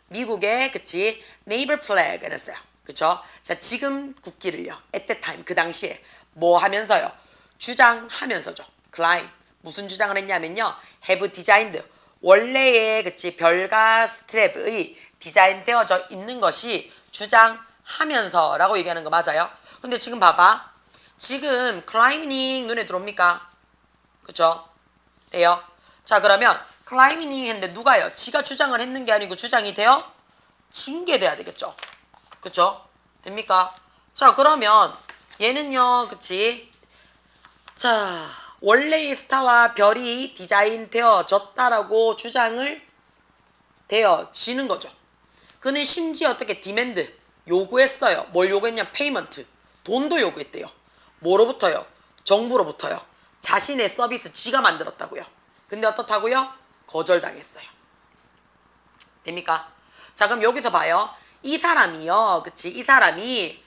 미국의 그치 네이버 플래그를 했어요. 그쵸? 자, 지금 국기를요. at that time 그 당시에 뭐 하면서요? 주장하면서죠. climb 무슨 주장을 했냐면요. have designed 원래의 그치 별과 스트랩의 디자인되어져 있는 것이 주장하면서라고 얘기하는 거 맞아요? 근데 지금 봐봐. 지금 climbing 눈에 들어옵니까? 그쵸? 돼요? 자, 그러면 클라이밍 했는데 누가요? 지가 주장을 했는 게 아니고 주장이 되어 징계돼야 되겠죠. 그쵸? 됩니까? 자, 그러면 얘는요. 그치? 자, 원래의 스타와 별이 디자인 되어졌다라고 주장을 되어지는 거죠. 그는 심지어 어떻게 디맨드 요구했어요. 뭘 요구했냐? 페이먼트 돈도 요구했대요. 뭐로부터요? 정부로부터요. 자신의 서비스 지가 만들었다고요. 근데 어떻다고요? 거절당했어요. 됩니까? 자, 그럼 여기서 봐요. 이 사람이요. 그치? 이 사람이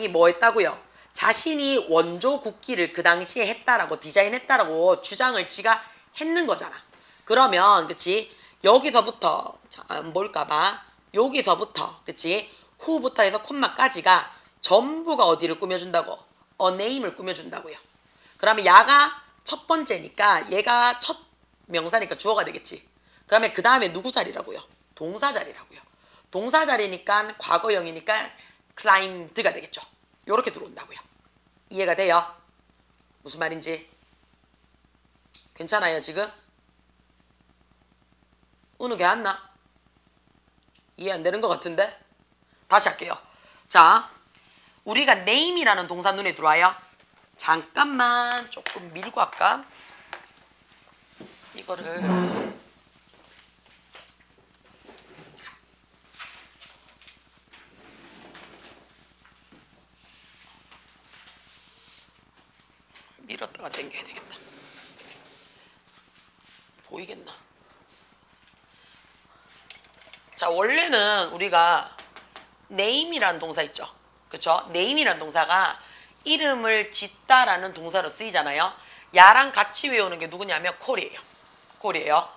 뭐 했다고요? 자신이 원조 국기를 그 당시에 했다라고 디자인했다라고 주장을 지가 했는 거잖아. 그러면 그치? 여기서부터 뭘까봐 여기서부터 그치? 후부터 해서 콤마까지가 전부가 어디를 꾸며준다고? name을 꾸며준다고요. 그러면 야가 첫 번째니까 얘가 첫 명사니까 주어가 되겠지. 그러면 그 다음에 누구 자리라고요? 동사 자리라고요. 동사 자리니까 과거형이니까 climbed가 되겠죠. 요렇게 들어온다고요. 이해가 돼요? 무슨 말인지? 괜찮아요 지금? 은우게 안 나? 이해 안 되는 것 같은데? 다시 할게요. 자, 우리가 name이라는 동사 눈에 들어와요. 잠깐만 조금 밀고 할까? 이거를 밀었다가 당겨야 되겠다. 보이겠나? 자, 원래는 우리가 name이라는 동사 있죠. 그쵸? name이라는 동사가 이름을 짓다라는 동사로 쓰이잖아요. 야랑 같이 외우는 게 누구냐면 call이에요. call이에요.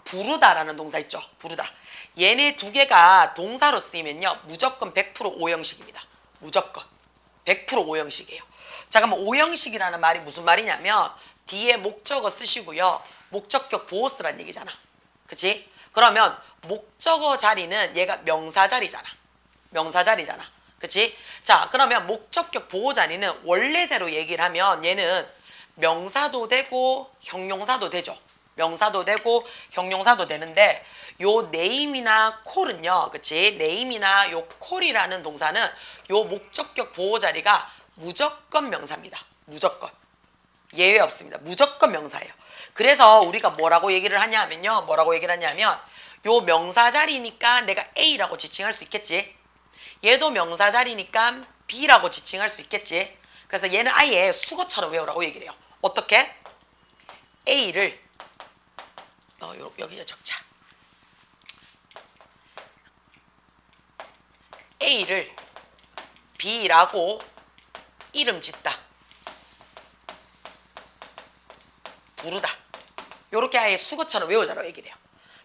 부르다라는 동사 있죠. 부르다. 얘네 두 개가 동사로 쓰이면요. 무조건 100% 오형식입니다. 무조건. 100% 오형식이에요. 자, 그럼 오형식이라는 말이 무슨 말이냐면 뒤에 목적어 쓰시고요. 목적격 보호 쓰란 얘기잖아. 그치? 그러면 목적어 자리는 얘가 명사 자리잖아. 명사 자리잖아. 그치? 자, 그러면 목적격 보호 자리는 원래대로 얘기를 하면 얘는 명사도 되고 형용사도 되죠. 명사도 되고 형용사도 되는데 요 name이나 call은요. 그치? name이나 요 call이라는 동사는 요 목적격 보호 자리가 무조건 명사입니다. 무조건. 예외 없습니다. 무조건 명사예요. 그래서 우리가 뭐라고 얘기를 하냐면요. 뭐라고 얘기를 하냐면 요 명사 자리니까 내가 A라고 지칭할 수 있겠지. 얘도 명사 자리니까 B라고 지칭할 수 있겠지. 그래서 얘는 아예 수거처럼 외우라고 얘기를 해요. 어떻게? A를 여기에 적자. A를 B라고 이름 짓다. 부르다. 요렇게 아예 수거처럼 외우자라고 얘기를 해요.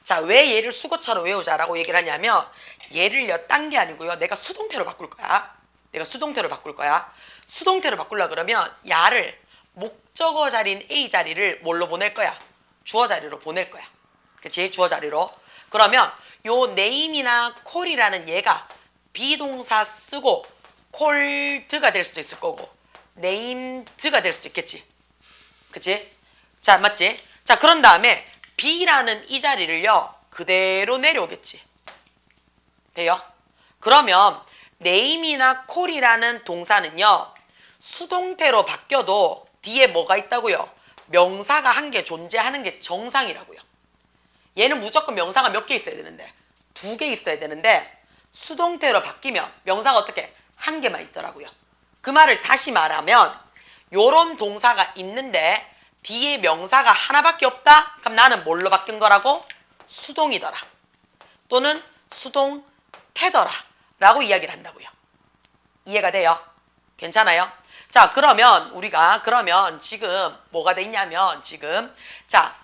자, 왜 얘를 수거처럼 외우자라고 얘기를 하냐면 얘를요, 딴 게 아니고요. 내가 수동태로 바꿀 거야. 내가 수동태로 바꿀 거야. 수동태로 바꾸려 그러면 야를 목적어 자리인 A 자리를 뭘로 보낼 거야? 주어 자리로 보낼 거야. 그치? 주어 자리로. 그러면 요 name이나 call이라는 얘가 비동사 쓰고 called가 될 수도 있을 거고 named가 될 수도 있겠지. 그치? 자, 맞지? 자, 그런 다음에 B라는 이 자리를요, 그대로 내려오겠지. 돼요? 그러면 name이나 call이라는 동사는요, 수동태로 바뀌어도 뒤에 뭐가 있다고요? 명사가 한 개 존재하는 게 정상이라고요. 얘는 무조건 명사가 몇 개 있어야 되는데 2개 있어야 되는데 수동태로 바뀌면 명사가 어떻게? 한 개만 있더라고요. 그 말을 다시 말하면 요런 동사가 있는데 뒤에 명사가 하나밖에 없다? 그럼 나는 뭘로 바뀐 거라고? 수동이더라. 또는 수동태더라. 라고 이야기를 한다고요. 이해가 돼요? 괜찮아요? 자, 그러면 우리가 지금 뭐가 돼 있냐면 지금 자,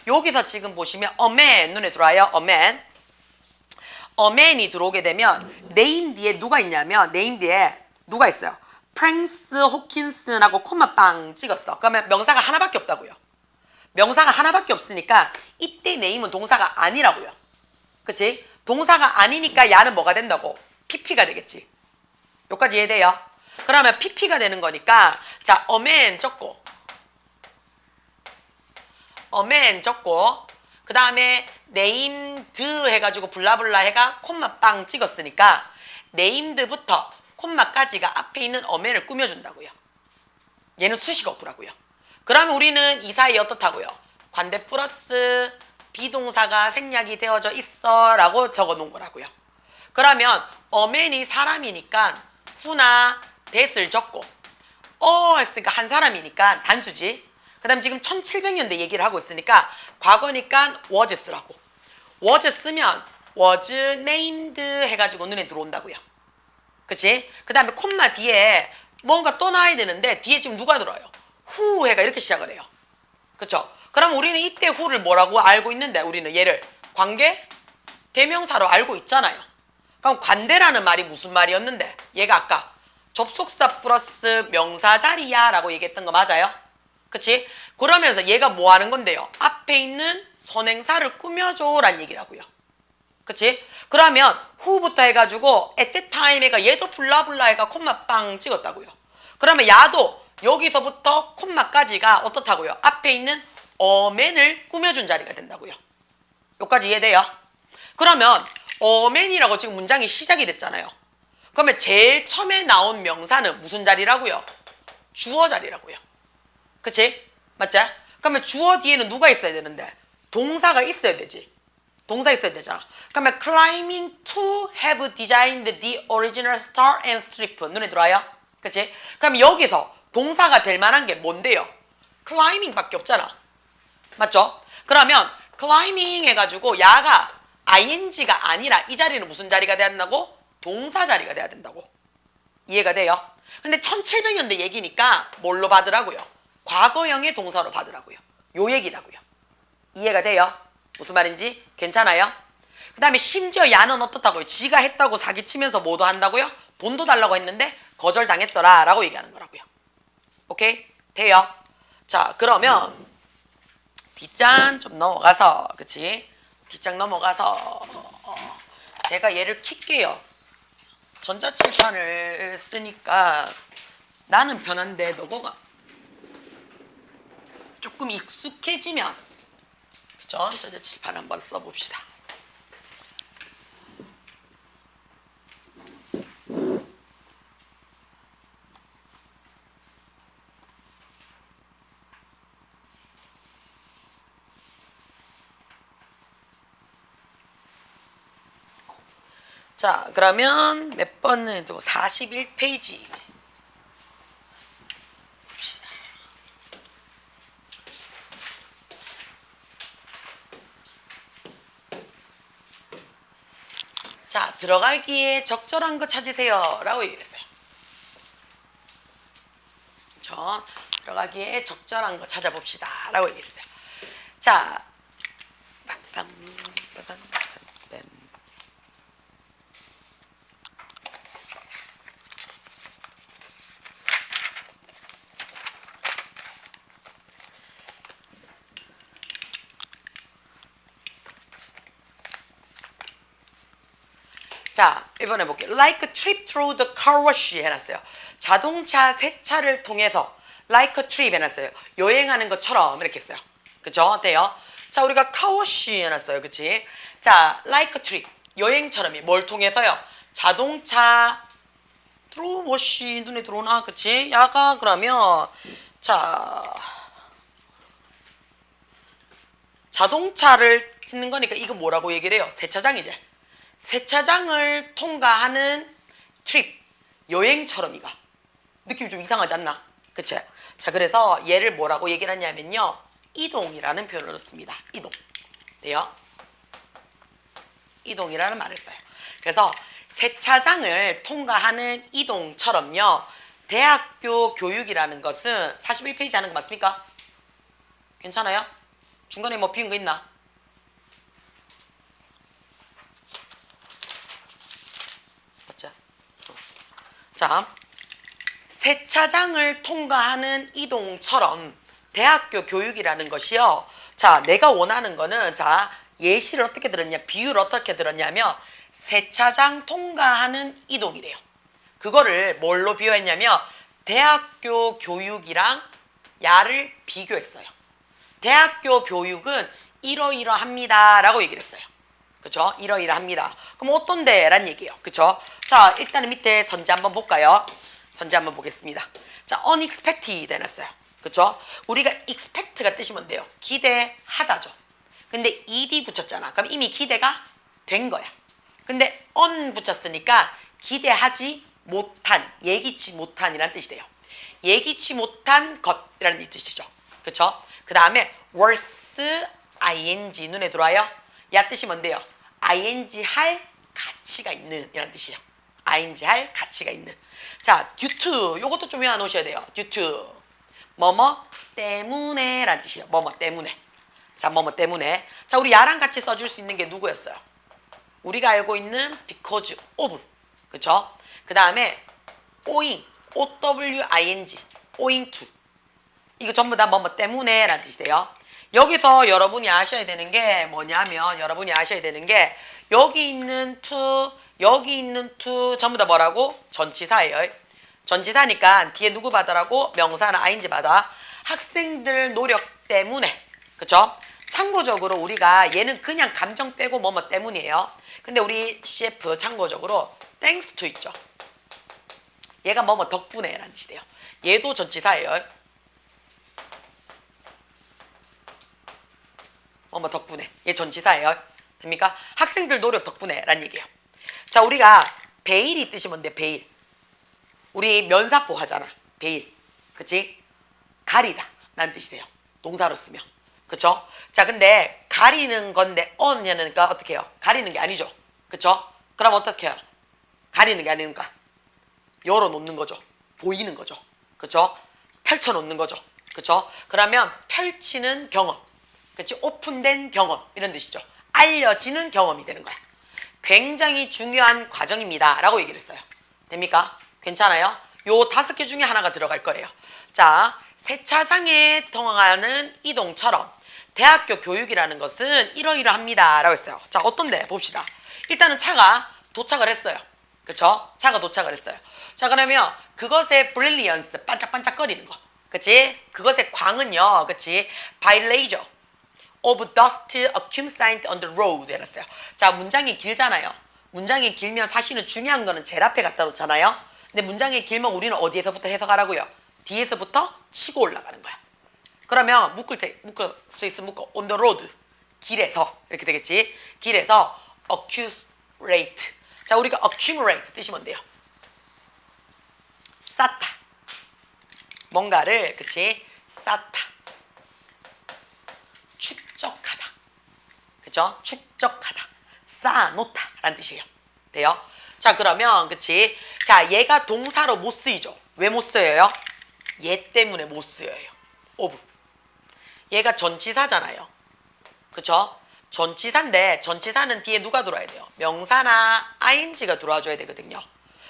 여기서 지금 보시면 a man 눈에 들어와요. a man. a man이 들어오게 되면 name 뒤에 누가 있냐면 name 뒤에 누가 있어요? 프랭스 호킨슨하고 콤마 빵 찍었어. 그러면 명사가 하나밖에 없다고요. 명사가 하나밖에 없으니까 이때 name은 동사가 아니라고요. 그치? 동사가 아니니까 야는 뭐가 된다고? pp가 되겠지. 여기까지 이해돼요? 그러면 pp가 되는 거니까 자, a man 적고 그 다음에 named 해가지고 블라블라 해가 콤마 빵 찍었으니까 named부터 콤마까지가 앞에 있는 a man을 꾸며준다고요. 얘는 수식어 구라고요. 그러면 우리는 이 사이에 어떻다고요? 관대 플러스 비동사가 생략이 되어져 있어 라고 적어 놓은 거라고요. 그러면 a man이 사람이니까 who나 that을 적고 했으니까 한 사람이니까 단수지. 그 다음 지금 1700년대 얘기를 하고 있으니까 과거니까 was 쓰라고. was 쓰면 was named 해가지고 눈에 들어온다고요. 그치? 그 다음에 콤마 뒤에 뭔가 또 나와야 되는데 뒤에 지금 누가 들어요? who 해가 이렇게 시작을 해요. 그쵸? 그럼 우리는 이때 who를 뭐라고 알고 있는데 우리는 얘를 관계 대명사로 알고 있잖아요. 그럼 관대라는 말이 무슨 말이었는데 얘가 아까 접속사 플러스 명사 자리야 라고 얘기했던 거 맞아요? 그치? 그러면서 얘가 뭐 하는 건데요? 앞에 있는 선행사를 꾸며줘 란 얘기라고요. 그치? 그러면 who부터 해가지고 at that time 해가 얘도 블라블라 해가 콤마 빵 찍었다고요. 그러면 야도 여기서부터 콤마까지가 어떻다고요? 앞에 있는 a man을 꾸며준 자리가 된다고요. 여기까지 이해돼요? 그러면 a man이라고 지금 문장이 시작이 됐잖아요. 그러면 제일 처음에 나온 명사는 무슨 자리라고요? 주어 자리라고요. 그치? 맞지? 그러면 주어 뒤에는 누가 있어야 되는데? 동사가 있어야 되지. 동사 있어야 되잖아. 그러면 climbing to have designed the original star and strip 눈에 들어와요? 그치? 그럼 여기서 동사가 될 만한 게 뭔데요? climbing 밖에 없잖아. 맞죠? 그러면 climbing 해가지고 야가 ing가 아니라 이 자리는 무슨 자리가 돼야 된다고? 동사 자리가 돼야 된다고. 이해가 돼요? 근데 1700년대 얘기니까 뭘로 받으라고요? 과거형의 동사로 받으라고요. 요 얘기라고요. 이해가 돼요? 무슨 말인지 괜찮아요? 그 다음에 심지어 야는 어떻다고요? 지가 했다고 사기치면서 뭐도 한다고요? 돈도 달라고 했는데 거절당했더라 라고 얘기하는 거라고요. 오케이? 돼요? 자, 그러면 뒷장 좀 넘어가서, 그치? 뒷장 넘어가서 제가 얘를 킬게요. 전자칠판을 쓰니까 나는 편한데 너가 조금 익숙해지면, 그쵸? 전자칠판 한번 써봅시다. 자, 그러면 몇 번은 41페이지. 봅시다. 자, 들어가기에 적절한 거 찾으세요 라고 얘기를 했어요. 들어가기에 적절한 거 찾아봅시다 라고 얘기를 했어요. 자, 자, 이번에 볼게요. Like a trip through the car wash 해놨어요. 자동차 세차를 통해서 like a trip 해놨어요. 여행하는 것처럼 이렇게 했어요. 그죠? 어때요? 자, 우리가 car wash 해놨어요. 그치? 자, like a trip. 여행처럼이 뭘 통해서요? 자동차 through wash 눈에 들어오나? 그치? 야가 그러면 자, 자동차를 짓는 거니까 이거 뭐라고 얘기를 해요? 세차장이지. 세차장을 통과하는 트립, 여행처럼이가. 느낌이 좀 이상하지 않나? 그치? 자, 그래서 얘를 뭐라고 얘기를 하냐면요. 이동이라는 표현을 넣습니다. 이동. 돼요? 이동이라는 말을 써요. 그래서 세차장을 통과하는 이동처럼요. 대학교 교육이라는 것은 41페이지 하는 거 맞습니까? 괜찮아요? 중간에 뭐 비운 거 있나? 자, 세차장을 통과하는 이동처럼 대학교 교육이라는 것이요. 자, 내가 원하는 거는 자, 예시를 어떻게 들었냐, 비유를 어떻게 들었냐면 세차장 통과하는 이동이래요. 그거를 뭘로 비유했냐면 대학교 교육이랑 야를 비교했어요. 대학교 교육은 이러이러합니다 라고 얘기를 했어요. 그쵸? 이러이러합니다. 그럼 어떤데? 란 얘기예요. 그쵸? 자, 일단은 밑에 선지 한번 볼까요? 선지 한번 보겠습니다. 자, unexpected 해놨어요. 그쵸? 우리가 expect가 뜻이 뭔데요? 기대하다죠. 근데 ed 붙였잖아. 그럼 이미 기대가 된 거야. 근데 on 붙였으니까 기대하지 못한, 예기치 못한이라는 뜻이 돼요. 예기치 못한 것이라는 뜻이죠. 그쵸? 그 다음에 worth ing 눈에 들어와요? 야 뜻이 뭔데요? ing 할 가치가 있는 이라는 뜻이에요. ing 할 가치가 있는. 자, due to 요것도 좀 외워놓으셔야 돼요. due to 뭐뭐 때문에 라는 뜻이에요. 뭐뭐 때문에. 자, 뭐뭐 때문에. 자, 우리 야랑 같이 써줄 수 있는 게 누구였어요? 우리가 알고 있는 because of. 그쵸? 그 다음에 owing, owing, owing to. 이거 전부 다 뭐뭐 때문에 라는 뜻이 돼요. 여기서 여러분이 아셔야 되는 게 뭐냐면 여러분이 아셔야 되는 게 여기 있는 to, 여기 있는 to 전부 다 뭐라고? 전치사예요. 전치사니까 뒤에 누구 받아라고? 명사나 ing 받아. 학생들 노력 때문에. 그쵸? 참고적으로 우리가 얘는 그냥 감정 빼고 뭐뭐 때문이에요. 근데 우리 CF 참고적으로 thanks to 있죠. 얘가 뭐뭐 덕분에 라는 뜻이에요. 얘도 전치사예요. 뭐뭐 덕분에. 얘 전치사예요. 됩니까? 학생들 노력 덕분에 라는 얘기예요. 자, 우리가 베일이 뜻이 뭔데? 베일. 우리 면사포 하잖아. 베일. 그치? 가리다 라는 뜻이 돼요. 동사로 쓰면. 그쵸? 자, 근데 가리는 건데 on이니까 어떻게 해요? 가리는 게 아니죠. 그쵸? 그럼 어떻게 해요? 가리는 게 아니니까 열어놓는 거죠. 보이는 거죠. 그쵸? 펼쳐놓는 거죠. 그쵸? 그러면 펼치는 경험. 그치? 오픈된 경험 이런 뜻이죠. 알려지는 경험이 되는 거야. 굉장히 중요한 과정입니다 라고 얘기를 했어요. 됩니까? 괜찮아요? 요 5개 중에 하나가 들어갈 거래요. 자, 세차장에 통하는 이동처럼 대학교 교육이라는 것은 이러이러합니다 라고 했어요. 자, 어떤데? 봅시다. 일단은 차가 도착을 했어요. 그쵸? 차가 도착을 했어요. 자, 그러면 그것의 brilliance, 반짝반짝거리는 거. 그치? 그것의 광은요. 그치? by laser of dust accumulated on the road 해놨어요. 자, 문장이 길잖아요. 문장이 길면 사실은 중요한 거는 제일 앞에 갖다 놓잖아요. 근데 문장이 길면 우리는 어디에서부터 해석하라고요? 뒤에서부터 치고 올라가는 거야. 그러면 묶을 수 있으면 묶어. on the road. 길에서. 이렇게 되겠지. 길에서 accumulate. 자, 우리가 accumulate 뜻이 뭔데요? 쌓다. 뭔가를, 그치? 쌓다. 축적하다. 그죠? 축적하다. 쌓아놓다. 라는 뜻이에요. 돼요? 자, 그러면, 그치? 자, 얘가 동사로 못 쓰이죠? 왜 못 쓰여요? 얘 때문에 못 쓰여요. of. 얘가 전치사잖아요. 그쵸? 전치사인데 전치사는 뒤에 누가 들어와야 돼요? 명사나 ing가 들어와줘야 되거든요.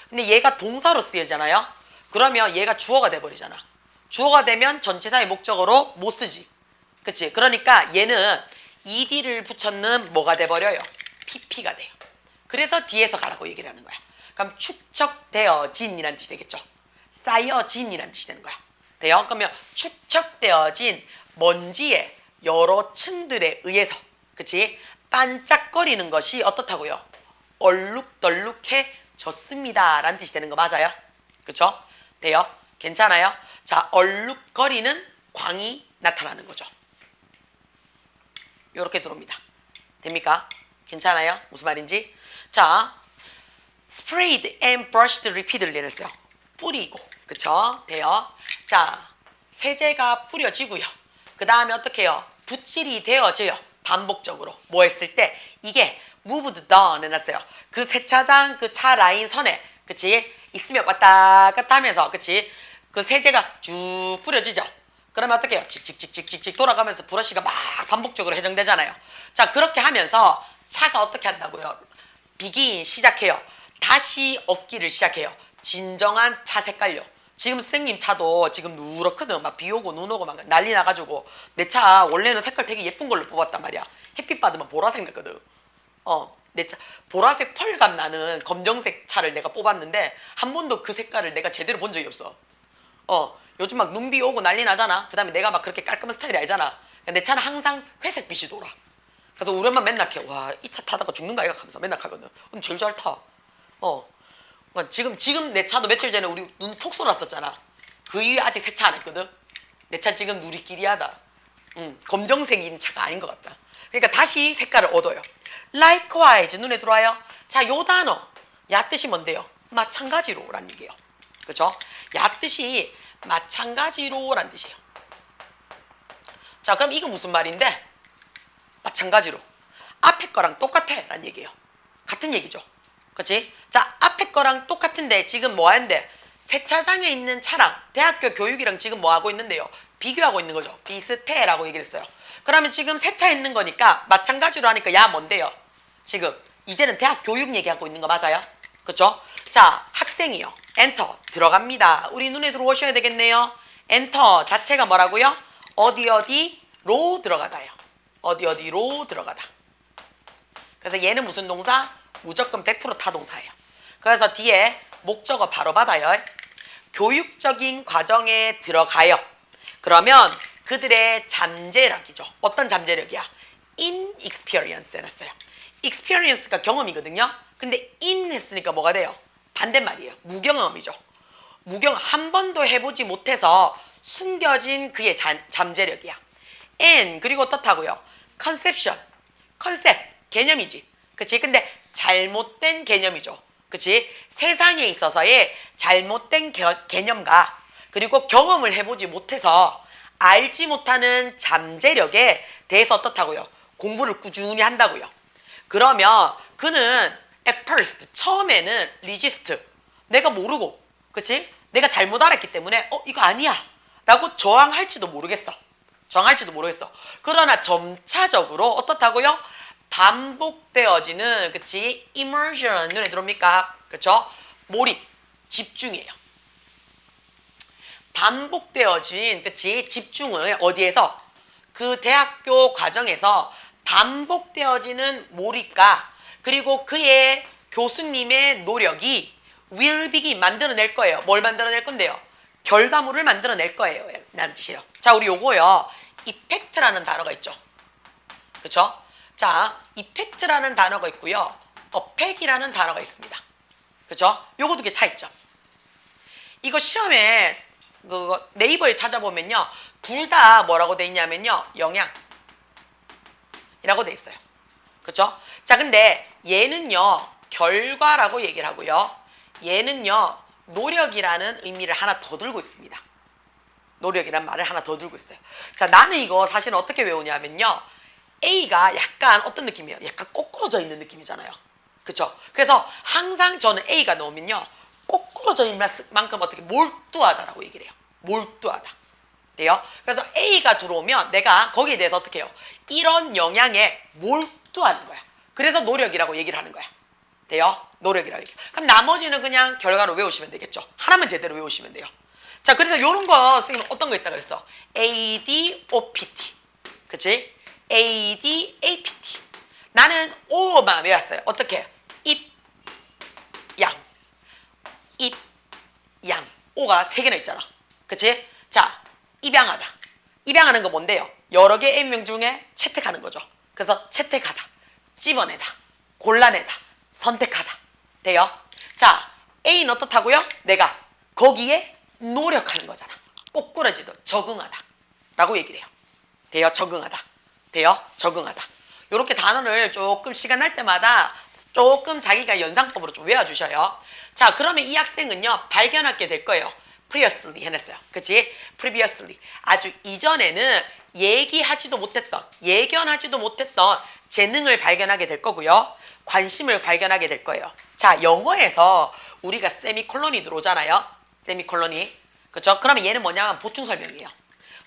근데 얘가 동사로 쓰이잖아요. 그러면 얘가 주어가 돼버리잖아. 주어가 되면 전치사의 목적어로 못 쓰지. 그치? 그러니까 얘는 ed를 붙였는 뭐가 돼버려요? pp가 돼요. 그래서 뒤에서 가라고 얘기를 하는 거야. 그럼 축적되어진이라는 뜻이 되겠죠. 쌓여진이라는 뜻이 되는 거야. 돼요? 그러면 축적되어진 먼지의 여러 층들에 의해서, 그치? 반짝거리는 것이 어떻다고요? 얼룩덜룩해졌습니다 라는 뜻이 되는 거 맞아요? 그쵸? 돼요? 괜찮아요? 자, 얼룩거리는 광이 나타나는 거죠. 요렇게 들어옵니다. 됩니까? 괜찮아요? 무슨 말인지? 자, sprayed and brushed repeatedly 했어요. 뿌리고, 그쵸? 돼요? 자, 세제가 뿌려지고요. 그 다음에 어떻게 해요? 붓질이 되어져요. 반복적으로. 뭐 했을 때? 이게 moved down 해놨어요. 그 세차장 그 차 라인 선에, 그치? 있으면 왔다 갔다 하면서, 그치? 그 세제가 쭉 뿌려지죠. 그러면 어떻게 해요? 칙칙칙칙칙 돌아가면서 브러쉬가 막 반복적으로 회전되잖아요. 자, 그렇게 하면서 차가 어떻게 한다고요? 비긴 시작해요. 다시 얻기를 시작해요. 진정한 차 색깔요. 지금 선생님 차도 지금 누렇거든. 막 비 오고 눈 오고 막 난리 나가지고 내 차 원래는 색깔 되게 예쁜 걸로 뽑았단 말이야. 햇빛 받으면 보라색 났거든. 내 차 보라색 펄감 나는 검정색 차를 내가 뽑았는데 한 번도 그 색깔을 내가 제대로 본 적이 없어. 요즘 막 눈 비 오고 난리 나잖아. 그 다음에 내가 막 그렇게 깔끔한 스타일이 아니잖아. 내 차는 항상 회색빛이 돌아. 그래서 우리 엄마 맨날 이렇게 와, 이 차 타다가 죽는가 이가 하면서 맨날 가거든. 근데 제일 잘 타. 지금 내 차도 며칠 전에 우리 눈 폭소 났었잖아. 그 이후에 아직 세차 안 했거든. 내 차 지금 누리끼리하다. 검정색인 차가 아닌 것 같다. 그러니까 다시 색깔을 얻어요. likewise 눈에 들어와요. 자, 요 단어 야 뜻이 뭔데요? 마찬가지로 라는 얘기예요. 그렇죠? 야 뜻이 마찬가지로 라는 뜻이에요. 자, 그럼 이거 무슨 말인데? 마찬가지로 앞에 거랑 똑같아 라는 얘기예요. 같은 얘기죠. 그치? 자, 앞에 거랑 똑같은데 지금 뭐 하는데? 세차장에 있는 차랑 대학교 교육이랑 지금 뭐 하고 있는데요? 비교하고 있는 거죠. 비슷해 라고 얘기를 했어요. 그러면 지금 세차에 있는 거니까 마찬가지로 하니까 야 뭔데요? 지금 이제는 대학 교육 얘기하고 있는 거 맞아요? 그쵸? 자, 학생이요. 엔터 들어갑니다. 우리 눈에 들어오셔야 되겠네요. 엔터 자체가 뭐라고요? 어디로 들어가다요. 어디로 들어가다. 그래서 얘는 무슨 동사? 무조건 100% 타동사예요. 그래서 뒤에 목적어 바로 받아요. 교육적인 과정에 들어가요. 그러면 그들의 잠재력이죠. 어떤 잠재력이야? inexperience 해놨어요. experience가 경험이거든요. 근데 in 했으니까 뭐가 돼요? 반대말이에요. 무경험이죠. 한 번도 해보지 못해서 숨겨진 그의 잠재력이야. and 그리고 어떻다고요? conception, 컨셉, 개념이지. 그치? 근데 잘못된 개념이죠. 그치? 세상에 있어서의 잘못된 개념과 그리고 경험을 해보지 못해서 알지 못하는 잠재력에 대해서 어떻다고요? 공부를 꾸준히 한다고요. 그러면 그는 at first 처음에는 resist 내가 모르고 그치? 내가 잘못 알았기 때문에 이거 아니야 라고 저항할지도 모르겠어. 그러나 점차적으로 어떻다고요? 반복되어지는 그치? immersion 눈에 들어옵니까? 그쵸? 몰입 집중이에요. 반복되어진, 그치? 집중을 어디에서? 그 대학교 과정에서 반복되어지는 몰입과 그리고 그의 교수님의 노력이 will begin 만들어낼 거예요. 뭘 만들어낼 건데요? 결과물을 만들어낼 거예요. 라는 뜻이에요. 자, 우리 요거요. 이펙트라는 단어가 있죠. 그쵸? 자, 이펙트라는 단어가 있고요. 어펙이라는 단어가 있습니다. 그쵸? 요거 두 개 차 있죠. 이거 시험에 네이버에 찾아보면요. 둘 다 뭐라고 돼 있냐면요. 영양이라고 돼 있어요. 그쵸? 자, 근데 얘는요. 결과라고 얘기를 하고요. 얘는요. 노력이라는 의미를 하나 더 들고 있습니다. 노력이란 말을 하나 더 들고 있어요. 자, 나는 이거 사실 어떻게 외우냐면요. A가 약간 어떤 느낌이에요? 약간 꼬꾸러져 있는 느낌이잖아요. 그쵸? 그래서 항상 저는 A가 나오면요. 꼬꾸러져 있는 만큼 어떻게 몰두하다라고 얘기를 해요. 몰두하다. 돼요? 그래서 A가 들어오면 내가 거기에 대해서 어떻게 해요? 이런 영향에 몰두하는 거야. 그래서 노력이라고 얘기를 하는 거야. 돼요? 노력이라고 얘기. 그럼 나머지는 그냥 결과로 외우시면 되겠죠. 하나만 제대로 외우시면 돼요. 자, 그래서 요런 거 선생님 어떤 거 있다 그랬어? ADOPT. 그치? ADAPT. 나는 O만 외웠어요. 어떻게? 입, 양. 입, 양. O가 3개나 있잖아. 그치? 자, 입양하다. 입양하는 거 뭔데요? 여러 개 A명 중에 채택하는 거죠. 그래서 채택하다. 집어내다. 골라내다. 선택하다. 돼요? 자, A는 어떻다고요? 내가 거기에 노력하는 거잖아. 꼬꾸라지도 적응하다. 라고 얘기를 해요. 돼요? 적응하다. 돼요? 적응하다. 요렇게 단어를 조금 시간 날 때마다 조금 자기가 연상법으로 좀 외워주셔요. 자, 그러면 이 학생은요. 발견하게 될 거예요. previously 해냈어요. 그치? previously. 아주 이전에는 얘기하지도 못했던, 예견하지도 못했던 재능을 발견하게 될 거고요. 관심을 발견하게 될 거예요. 자, 영어에서 우리가 세미콜론이 들어오잖아요. 세미콜론이. 그쵸? 그러면 얘는 뭐냐면 보충 설명이에요.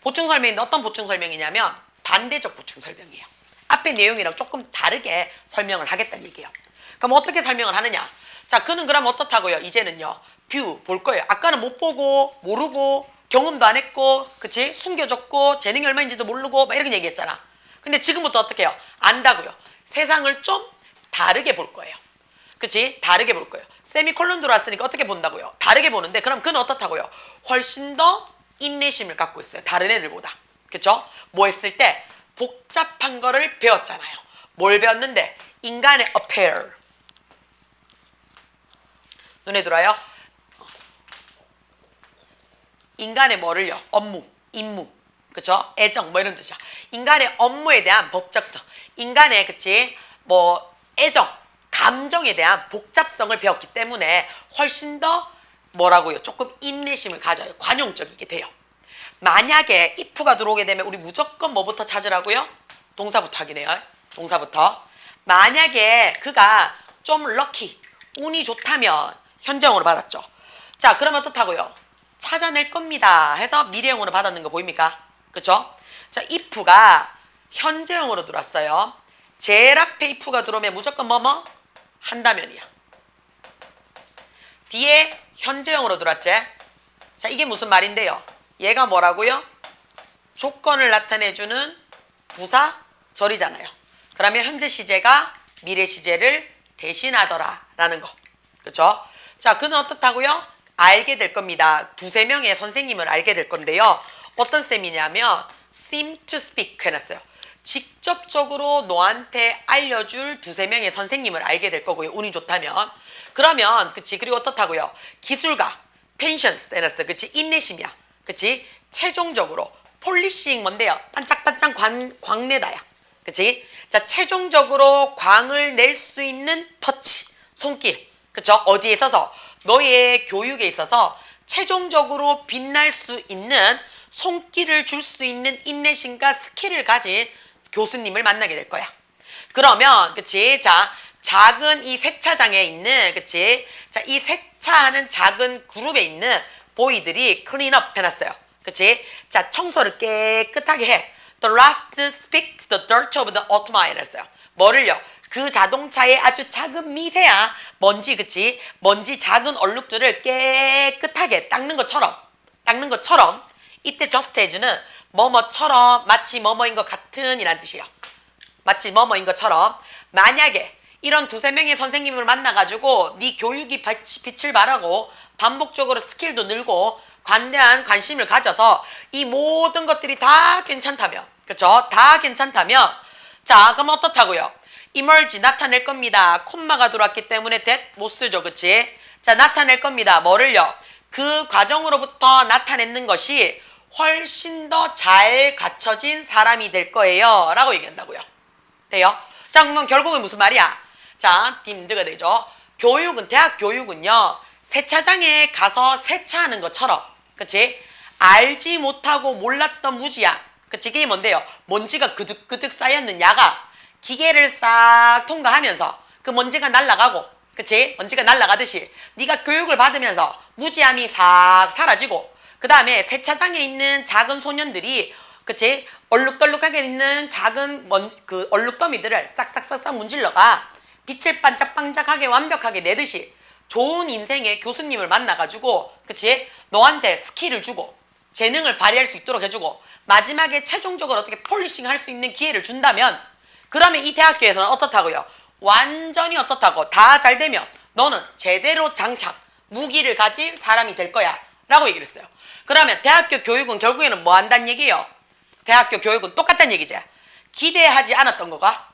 보충 설명인데 어떤 보충 설명이냐면 반대적 보충 설명이에요. 앞에 내용이랑 조금 다르게 설명을 하겠다는 얘기예요. 그럼 어떻게 설명을 하느냐? 자, 그는 그럼 어떻다고요? 이제는요. 뷰, 볼 거예요. 아까는 못 보고, 모르고, 경험도 안 했고, 그치? 숨겨졌고, 재능이 얼마인지도 모르고, 막 이렇게 얘기했잖아. 근데 지금부터 어떻게 해요? 안다고요. 세상을 좀 다르게 볼 거예요. 그치? 다르게 볼 거예요. 세미콜론 들어왔으니까 어떻게 본다고요? 다르게 보는데, 그럼 그는 어떻다고요? 훨씬 더 인내심을 갖고 있어요. 다른 애들보다. 그쵸? 뭐 했을 때? 복잡한 거를 배웠잖아요. 뭘 배웠는데? 인간의 affair. 눈에 들어와요? 인간의 뭐를요? 업무, 임무, 그쵸? 애정, 뭐 이런 뜻이야. 인간의 업무에 대한 법적성, 인간의, 그치? 뭐, 애정, 감정에 대한 복잡성을 배웠기 때문에 훨씬 더 뭐라고요? 조금 인내심을 가져요. 관용적이게 돼요. 만약에 if가 들어오게 되면 우리 무조건 뭐부터 찾으라고요? 동사부터 확인해요. 동사부터. 만약에 그가 좀 럭키, 운이 좋다면 현재형으로 받았죠. 자, 그러면 어떻다고요? 찾아낼 겁니다 해서 미래형으로 받았는 거 보입니까? 그쵸? 자, if가 현재형으로 들어왔어요. 제일 앞에 if가 들어오면 무조건 뭐뭐? 한다면이야. 뒤에 현재형으로 들어왔지? 자, 이게 무슨 말인데요? 얘가 뭐라고요? 조건을 나타내주는 부사절이잖아요. 그러면 현재 시제가 미래 시제를 대신하더라 라는 거. 그쵸? 자, 그는 어떻다고요? 알게 될 겁니다. 2-3명의 선생님을 알게 될 건데요. 어떤 쌤이냐면 seem to speak 해놨어요. 직접적으로 너한테 알려줄 2-3명의 선생님을 알게 될 거고요. 운이 좋다면. 그러면 그치? 그리고 어떻다고요? 기술가, patience 해놨어요. 그치? 인내심이야. 그치? 최종적으로 폴리싱 뭔데요? 반짝반짝 광내다야. 그치? 자, 최종적으로 광을 낼 수 있는 터치, 손길. 그쵸? 어디에 있어서? 너의 교육에 있어서 최종적으로 빛날 수 있는 손길을 줄 수 있는 인내심과 스킬을 가진 교수님을 만나게 될 거야. 그러면, 그치? 자, 작은 이 세차장에 있는, 그치? 자, 이 세차하는 작은 그룹에 있는 보이들이 클린업 해놨어요. 그치? 자, 청소를 깨끗하게 해. The last speak to the dirt of the automobile 했어요. 뭐를요? 그 자동차의 아주 작은 미세한 먼지, 그치? 먼지 작은 얼룩들을 깨끗하게 닦는 것처럼 이때 just as는 뭐뭐처럼 마치 뭐뭐인 것 같은 이란 뜻이에요. 마치 뭐뭐인 것처럼. 만약에 이런 두세 명의 선생님을 만나가지고 네 교육이 빛을 발하고 반복적으로 스킬도 늘고 관대한 관심을 가져서 이 모든 것들이 다 괜찮다면, 그쵸? 다 괜찮다면, 자, 그럼 어떻다고요? emerge, 나타낼 겁니다. 콤마가 들어왔기 때문에 that 못 쓰죠, 그치? 자, 나타낼 겁니다. 뭐를요? 그 과정으로부터 나타내는 것이 훨씬 더 잘 갖춰진 사람이 될 거예요. 라고 얘기한다고요. 돼요? 자, 그러면 결국은 무슨 말이야? 자, 딤드가 되죠. 교육은, 대학 교육은요, 세차장에 가서 세차하는 것처럼, 그치? 알지 못하고 몰랐던 무지야. 그치? 그게 뭔데요? 먼지가 그득그득 쌓였는 야가 기계를 싹 통과하면서 그 먼지가 날아가고, 그치? 먼지가 날아가듯이 네가 교육을 받으면서 무지함이 싹 사라지고, 그 다음에 세차장에 있는 작은 소년들이, 그치? 얼룩덜룩하게 있는 작은 그 얼룩더미들을 싹싹싹싹 문질러가 빛을 반짝반짝하게 완벽하게 내듯이 좋은 인생의 교수님을 만나가지고, 그치? 너한테 스킬을 주고 재능을 발휘할 수 있도록 해주고 마지막에 최종적으로 어떻게 폴리싱 할 수 있는 기회를 준다면, 그러면 이 대학교에서는 어떻다고요? 완전히 어떻다고? 다 잘 되면 너는 제대로 장착, 무기를 가진 사람이 될 거야 라고 얘기를 했어요. 그러면 대학교 교육은 결국에는 뭐 한다는 얘기예요? 대학교 교육은 똑같다는 얘기죠. 기대하지 않았던 거가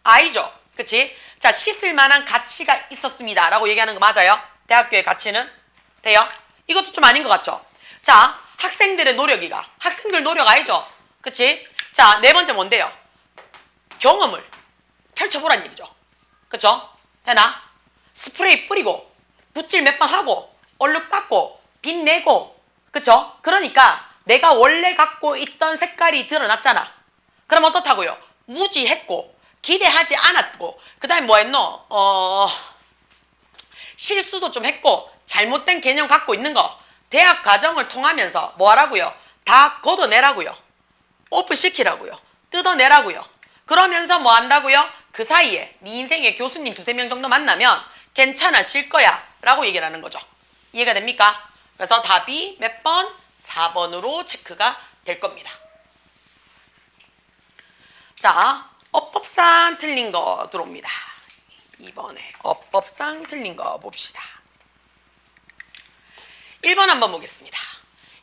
아니죠. 그치? 자, 씻을 만한 가치가 있었습니다 라고 얘기하는 거 맞아요? 대학교의 가치는? 돼요? 이것도 좀 아닌 것 같죠? 자, 학생들의 노력이가, 학생들 노력 아니죠? 그치? 자, 네 번째 뭔데요? 경험을 펼쳐보란 얘기죠. 그쵸? 되나? 스프레이 뿌리고 붓질 몇 번 하고 얼룩 닦고 빛 내고, 그쵸? 그러니까 내가 원래 갖고 있던 색깔이 드러났잖아. 그럼 어떻다고요? 무지했고 기대하지 않았고, 그 다음에 뭐 했노? 실수도 좀 했고 잘못된 개념 갖고 있는 거 대학 과정을 통하면서 뭐 하라고요? 다 걷어내라고요. 오픈시키라고요. 뜯어내라고요. 그러면서 뭐 한다고요? 그 사이에 네 인생의 교수님 두세 명 정도 만나면 괜찮아질 거야 라고 얘기를 하는 거죠. 이해가 됩니까? 그래서 답이 몇 번? 4번으로 체크가 될 겁니다. 자, 어법상 틀린 거 들어옵니다. 이번에 어법상 틀린 거 봅시다. 1번 한번 보겠습니다.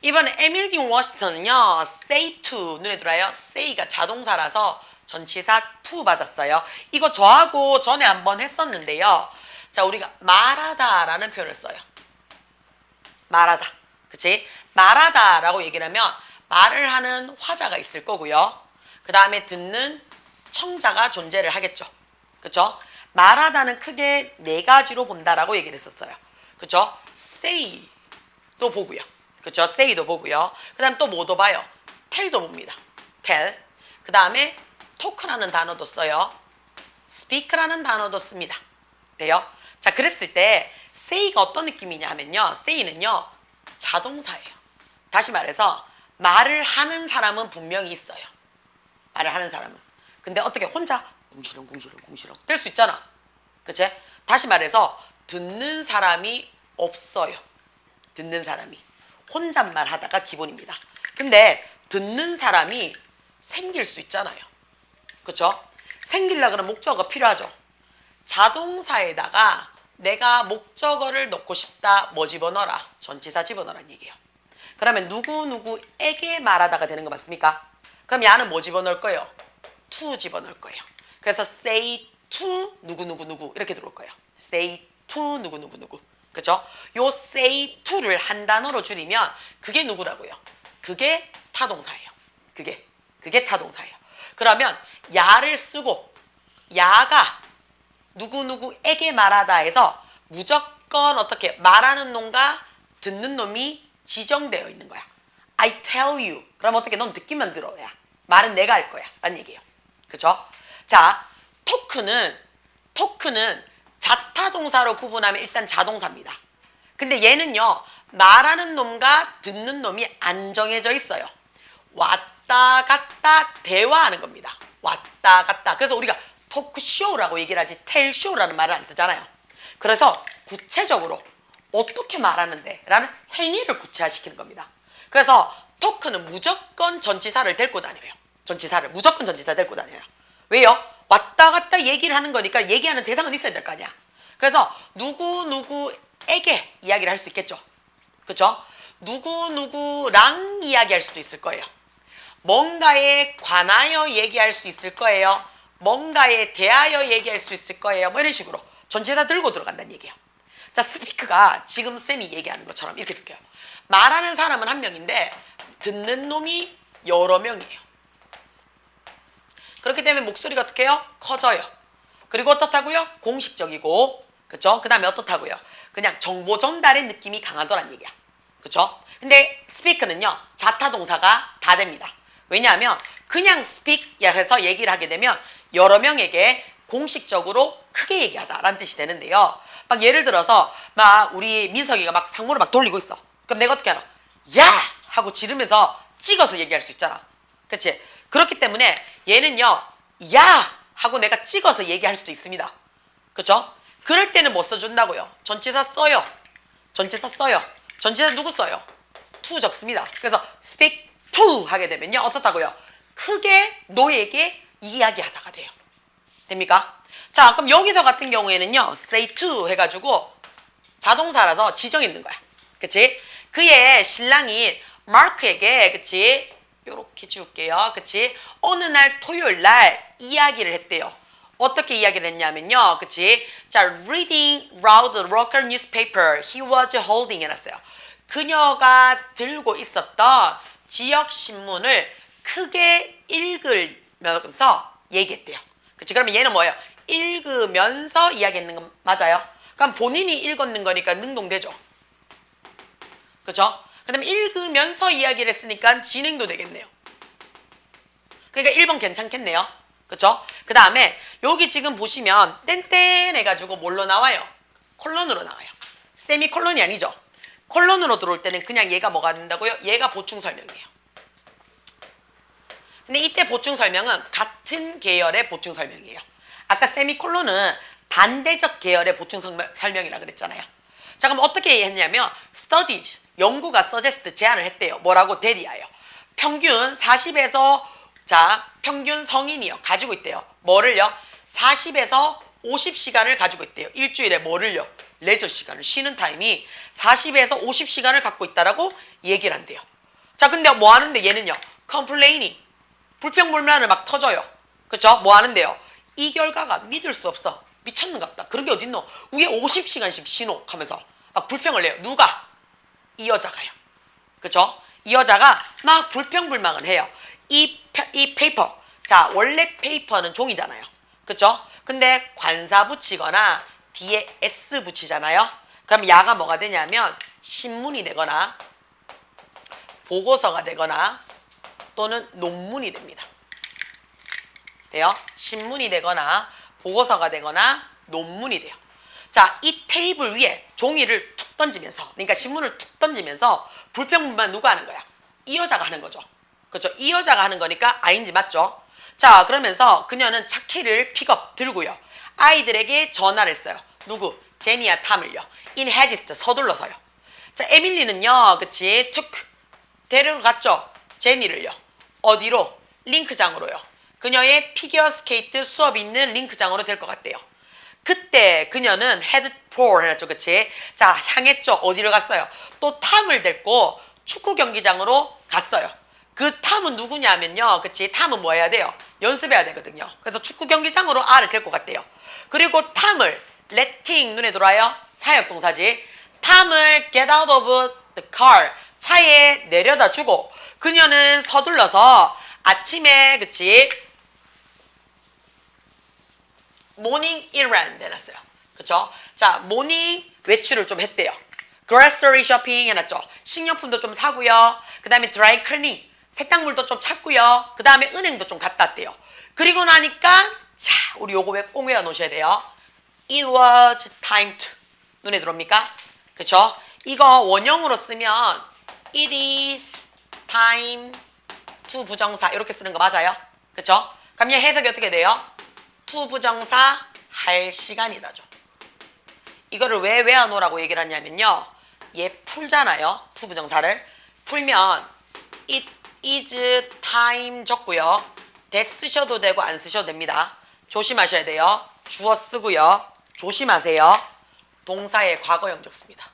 이번에 에밀 딘 워싱턴은요, say to 눈에 들어요. say가 자동사라서 전치사 to 받았어요. 이거 저하고 전에 한번 했었는데요. 자, 우리가 말하다라는 표현을 써요. 말하다. 그치? 말하다라고 얘기를 하면 말을 하는 화자가 있을 거고요. 그 다음에 듣는 청자가 존재를 하겠죠. 그쵸? 말하다는 크게 네 가지로 본다라고 얘기를 했었어요. 그쵸? say도 보고요. 그쵸? say도 보고요. 그 다음 또 뭐도 봐요? tell도 봅니다. tell. 그 다음에 talk라는 단어도 써요. speak라는 단어도 씁니다. 돼요? 자, 그랬을 때 say가 어떤 느낌이냐 하면요, say는요 자동사예요. 다시 말해서 말을 하는 사람은 분명히 있어요. 말을 하는 사람은. 근데 어떻게 혼자 궁시렁 될 수 있잖아. 그치? 다시 말해서 듣는 사람이 없어요. 듣는 사람이. 혼잣말 하다가 기본입니다. 근데 듣는 사람이 생길 수 있잖아요. 그쵸? 생기려고 그러면 목적어가 필요하죠. 자동사에다가 내가 목적어를 넣고 싶다. 뭐 집어넣어라? 전치사 집어넣으란 얘기예요. 그러면 누구누구에게 말하다가 되는 거 맞습니까? 그럼 야는 뭐 집어넣을 거예요? to 집어넣을 거예요. 그래서 say to 누구누구누구 이렇게 들어올 거예요. say to 누구누구누구. 그죠? 요 say to를 한 단어로 줄이면 그게 누구라고요? 그게 타동사예요. 그게 타동사예요. 그러면 야를 쓰고 야가 누구누구에게 말하다 해서 무조건 어떻게 말하는 놈과 듣는 놈이 지정되어 있는 거야. I tell you. 그럼 어떻게 넌 듣기만 들어야. 말은 내가 할 거야. 라는 얘기예요. 그죠? 자, 토크는 자타동사로 구분하면 일단 자동사입니다. 근데 얘는요, 말하는 놈과 듣는 놈이 안 정해져 있어요. 왔다 갔다 대화하는 겁니다. 왔다 갔다. 그래서 우리가 토크쇼라고 얘기를 하지 텔쇼라는 말을 안 쓰잖아요. 그래서 구체적으로 어떻게 말하는데 라는 행위를 구체화시키는 겁니다. 그래서 토크는 무조건 전치사를 데리고 다녀요. 무조건 전치사 데리고 다녀요. 왜요? 왔다 갔다 얘기를 하는 거니까 얘기하는 대상은 있어야 될 거 아니야. 그래서 누구누구에게 이야기를 할 수 있겠죠. 그렇죠? 누구누구랑 이야기할 수도 있을 거예요. 뭔가에 관하여 얘기할 수 있을 거예요. 뭔가에 대하여 얘기할 수 있을 거예요. 뭐 이런 식으로 전치사 들고 들어간다는 얘기예요. 자, 스피크가 지금 쌤이 얘기하는 것처럼 이렇게 들게요. 말하는 사람은 한 명인데 듣는 놈이 여러 명이에요. 그렇기 때문에 목소리가 어떻게 해요? 커져요. 그리고 어떻다고요? 공식적이고, 그쵸? 그 다음에 어떻다고요? 그냥 정보 전달의 느낌이 강하더란 얘기야. 그쵸? 근데 스피크는요, 자타 동사가 다 됩니다. 왜냐하면 그냥 speak 해서 얘기를 하게 되면 여러 명에게 공식적으로 크게 얘기하다라는 뜻이 되는데요. 막 예를 들어서 막 우리 민석이가 막 상무를 막 돌리고 있어. 그럼 내가 어떻게 하나? 야! 하고 지르면서 찍어서 얘기할 수 있잖아. 그치? 그렇기 때문에 얘는요, 야! 하고 내가 찍어서 얘기할 수도 있습니다. 그쵸? 그럴 때는 뭐 써준다고요? 전치사 써요. 전치사 누구 써요? to 적습니다. 그래서 speak to 하게 되면요, 어떻다고요? 크게 너에게 이야기하다가 돼요. 됩니까? 자, 그럼 여기서 같은 경우에는요, say to 해가지고 자동사라서 지정 있는 거야. 그치? 그의 신랑이 마크에게, 그치? 요렇게 지울게요. 그치? 어느 날 토요일 날 이야기를 했대요. 어떻게 이야기를 했냐면요. 그치? 자, reading round the local newspaper he was holding 해놨어요. 그녀가 들고 있었던 지역 신문을 크게 읽으면서 얘기했대요. 그치? 그러면 얘는 뭐예요? 읽으면서 이야기했는 건 맞아요? 그럼 본인이 읽었는 거니까 능동되죠. 그쵸? 그 다음에 읽으면서 이야기를 했으니까 진행도 되겠네요. 그러니까 1번 괜찮겠네요. 그쵸? 그 다음에 여기 지금 보시면 땡땡 해가지고 뭘로 나와요? 콜론으로 나와요. 세미콜론이 아니죠. 콜론으로 들어올 때는 그냥 얘가 뭐가 된다고요? 얘가 보충 설명이에요. 근데 이때 보충 설명은 같은 계열의 보충 설명이에요. 아까 세미콜론은 반대적 계열의 보충 설명이라 그랬잖아요. 자, 그럼 어떻게 했냐면 studies, 연구가 suggest, 제안을 했대요. 뭐라고? 대리하여. 평균 40에서 자, 평균 성인이요. 가지고 있대요. 뭐를요? 40에서 50시간을 가지고 있대요. 일주일에 뭐를요? 레저 시간을, 쉬는 타임이 40에서 50시간을 갖고 있다라고 얘기를 한대요. 자, 근데 뭐 하는데 얘는요? complaining, 불평불만을 막 터져요. 그쵸? 뭐 하는데요? 이 결과가 믿을 수 없어. 미쳤는갑다. 그런 게 어딨노? 위에 50시간씩 쉬노 하면서 막 불평을 내요. 누가? 이 여자가요. 그쵸? 이 여자가 막 불평불만을 해요. 이 페이퍼. 자, 원래 페이퍼는 종이잖아요. 그쵸? 근데 관사 붙이거나 뒤에 S 붙이잖아요. 그럼 야가 뭐가 되냐면 신문이 되거나 보고서가 되거나 또는 논문이 됩니다. 돼요? 신문이 되거나 보고서가 되거나 논문이 돼요. 자, 이 테이블 위에 종이를 툭 던지면서, 그러니까 신문을 툭 던지면서 불평불만 누가 하는 거야? 이 여자가 하는 거죠. 그렇죠? 이 여자가 하는 거니까 아인지 맞죠? 자, 그러면서 그녀는 차키를 픽업 들고요. 아이들에게 전화를 했어요. 누구? 제니와 탐을요. in haste, 서둘러서요. 자, 에밀리는요, 그치? 툭 데려갔죠. 제니를요. 어디로? 링크장으로요. 그녀의 피겨 스케이트 수업이 있는 링크장으로 될 것 같대요. 그때 그녀는 head for 해놨죠. 그치? 자, 향했죠. 어디로 갔어요? 또 탐을 데리고 축구 경기장으로 갔어요. 그 탐은 누구냐면요. 그치? 탐은 뭐 해야 돼요? 연습해야 되거든요. 그래서 축구 경기장으로 R을 데리고 갔대요. 그리고 탐을 letting 눈에 들어와요? 사역동사지. 탐을 get out of the car, 차에 내려다 주고 그녀는 서둘러서 아침에, 그치? 모닝 errand 해놨어요. 그쵸? 자, 모닝 외출을 좀 했대요. grocery shopping 해놨죠. 식료품도 좀 사고요. 그 다음에 dry cleaning, 세탁물도 좀 찾고요. 그 다음에 은행도 좀 갔다 왔대요. 그리고 나니까 자, 우리 요거 꼭 외워놓으셔야 돼요. It was time to. 눈에 들어옵니까? 그쵸? 이거 원형으로 쓰면 it is time to 부정사 이렇게 쓰는 거 맞아요? 그쵸? 그럼 얘 해석이 어떻게 돼요? to 부정사 할 시간이다죠. 이거를 왜 외워놓으라고 얘기를 하냐면요. 얘 풀잖아요. to 부정사를. 풀면 it is time 적고요. that 쓰셔도 되고 안 쓰셔도 됩니다. 조심하셔야 돼요. 주어 쓰고요. 조심하세요. 동사의 과거형 적습니다.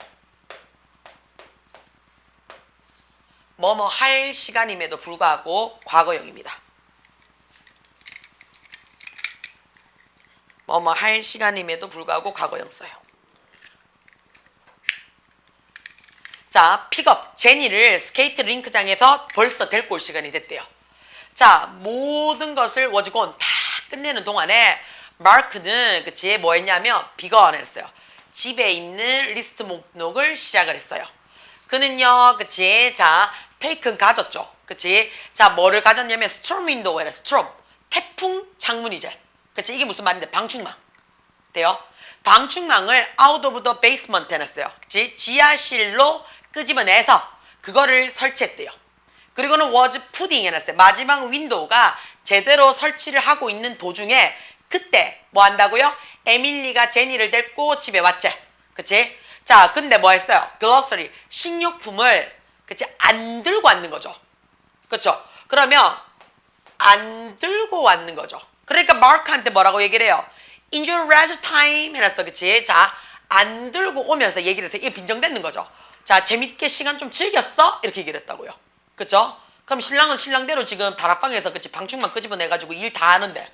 뭐뭐 할 시간임에도 불구하고 과거형입니다. 뭐뭐 할 시간임에도 불구하고 과거형 써요. 자, 픽업. 제니를 스케이트 링크장에서 벌써 데리고 올 시간이 됐대요. 자, 모든 것을 워즈곤 다 끝내는 동안에 마크는 그치 뭐 했냐면 비건 했어요. 집에 있는 리스트 목록을 시작을 했어요. 그는요, 그치 자 테이큰 가졌죠. 그치 자 뭐를 가졌냐면 스트롬 윈도우에 스트롬 태풍 창문이제. 그치 이게 무슨 말인데 방충망 돼요. 방충망을 out of the basement 해놨어요. 그치 지하실로 끄집어내서 그거를 설치했대요. 그리고는 was pudding 해놨어요. 마지막 윈도우가 제대로 설치를 하고 있는 도중에 그때 뭐 한다고요? 에밀리가 제니를 데리고 집에 왔지. 그치? 자, 근데 뭐 했어요? 글로서리, 식료품을 그치? 안 들고 왔는 거죠. 그쵸? 그러면 안 들고 왔는 거죠. 그러니까 마크한테 뭐라고 얘기를 해요? In your leisure time 해놨어. 그치? 자, 안 들고 오면서 얘기를 해서 이게 빈정되는 거죠. 자, 재밌게 시간 좀 즐겼어? 이렇게 얘기를 했다고요. 그쵸? 그럼 신랑은 신랑대로 지금 다락방에서 그치? 방충망 끄집어내가지고 일 다 하는데.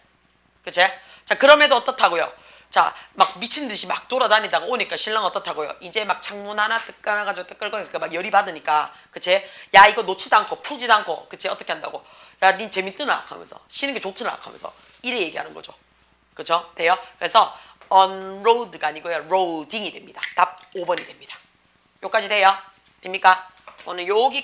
그치? 자, 그럼에도 어떻다고요? 자, 막 미친 듯이 막 돌아다니다가 오니까 신랑 어떻다고요? 이제 막 창문 하나 뜩 깔아가지고 뜩끌거리니까 막 열이 받으니까, 그치? 야, 이거 놓지도 않고 풀지도 않고, 그치? 어떻게 한다고? 야, 닌 재밌드나? 하면서 쉬는 게 좋드나? 하면서 이래 얘기하는 거죠. 그쵸? 돼요? 그래서 unload가 아니고요, loading이 됩니다. 답 5번이 됩니다. 요까지 돼요? 됩니까? 오늘 여기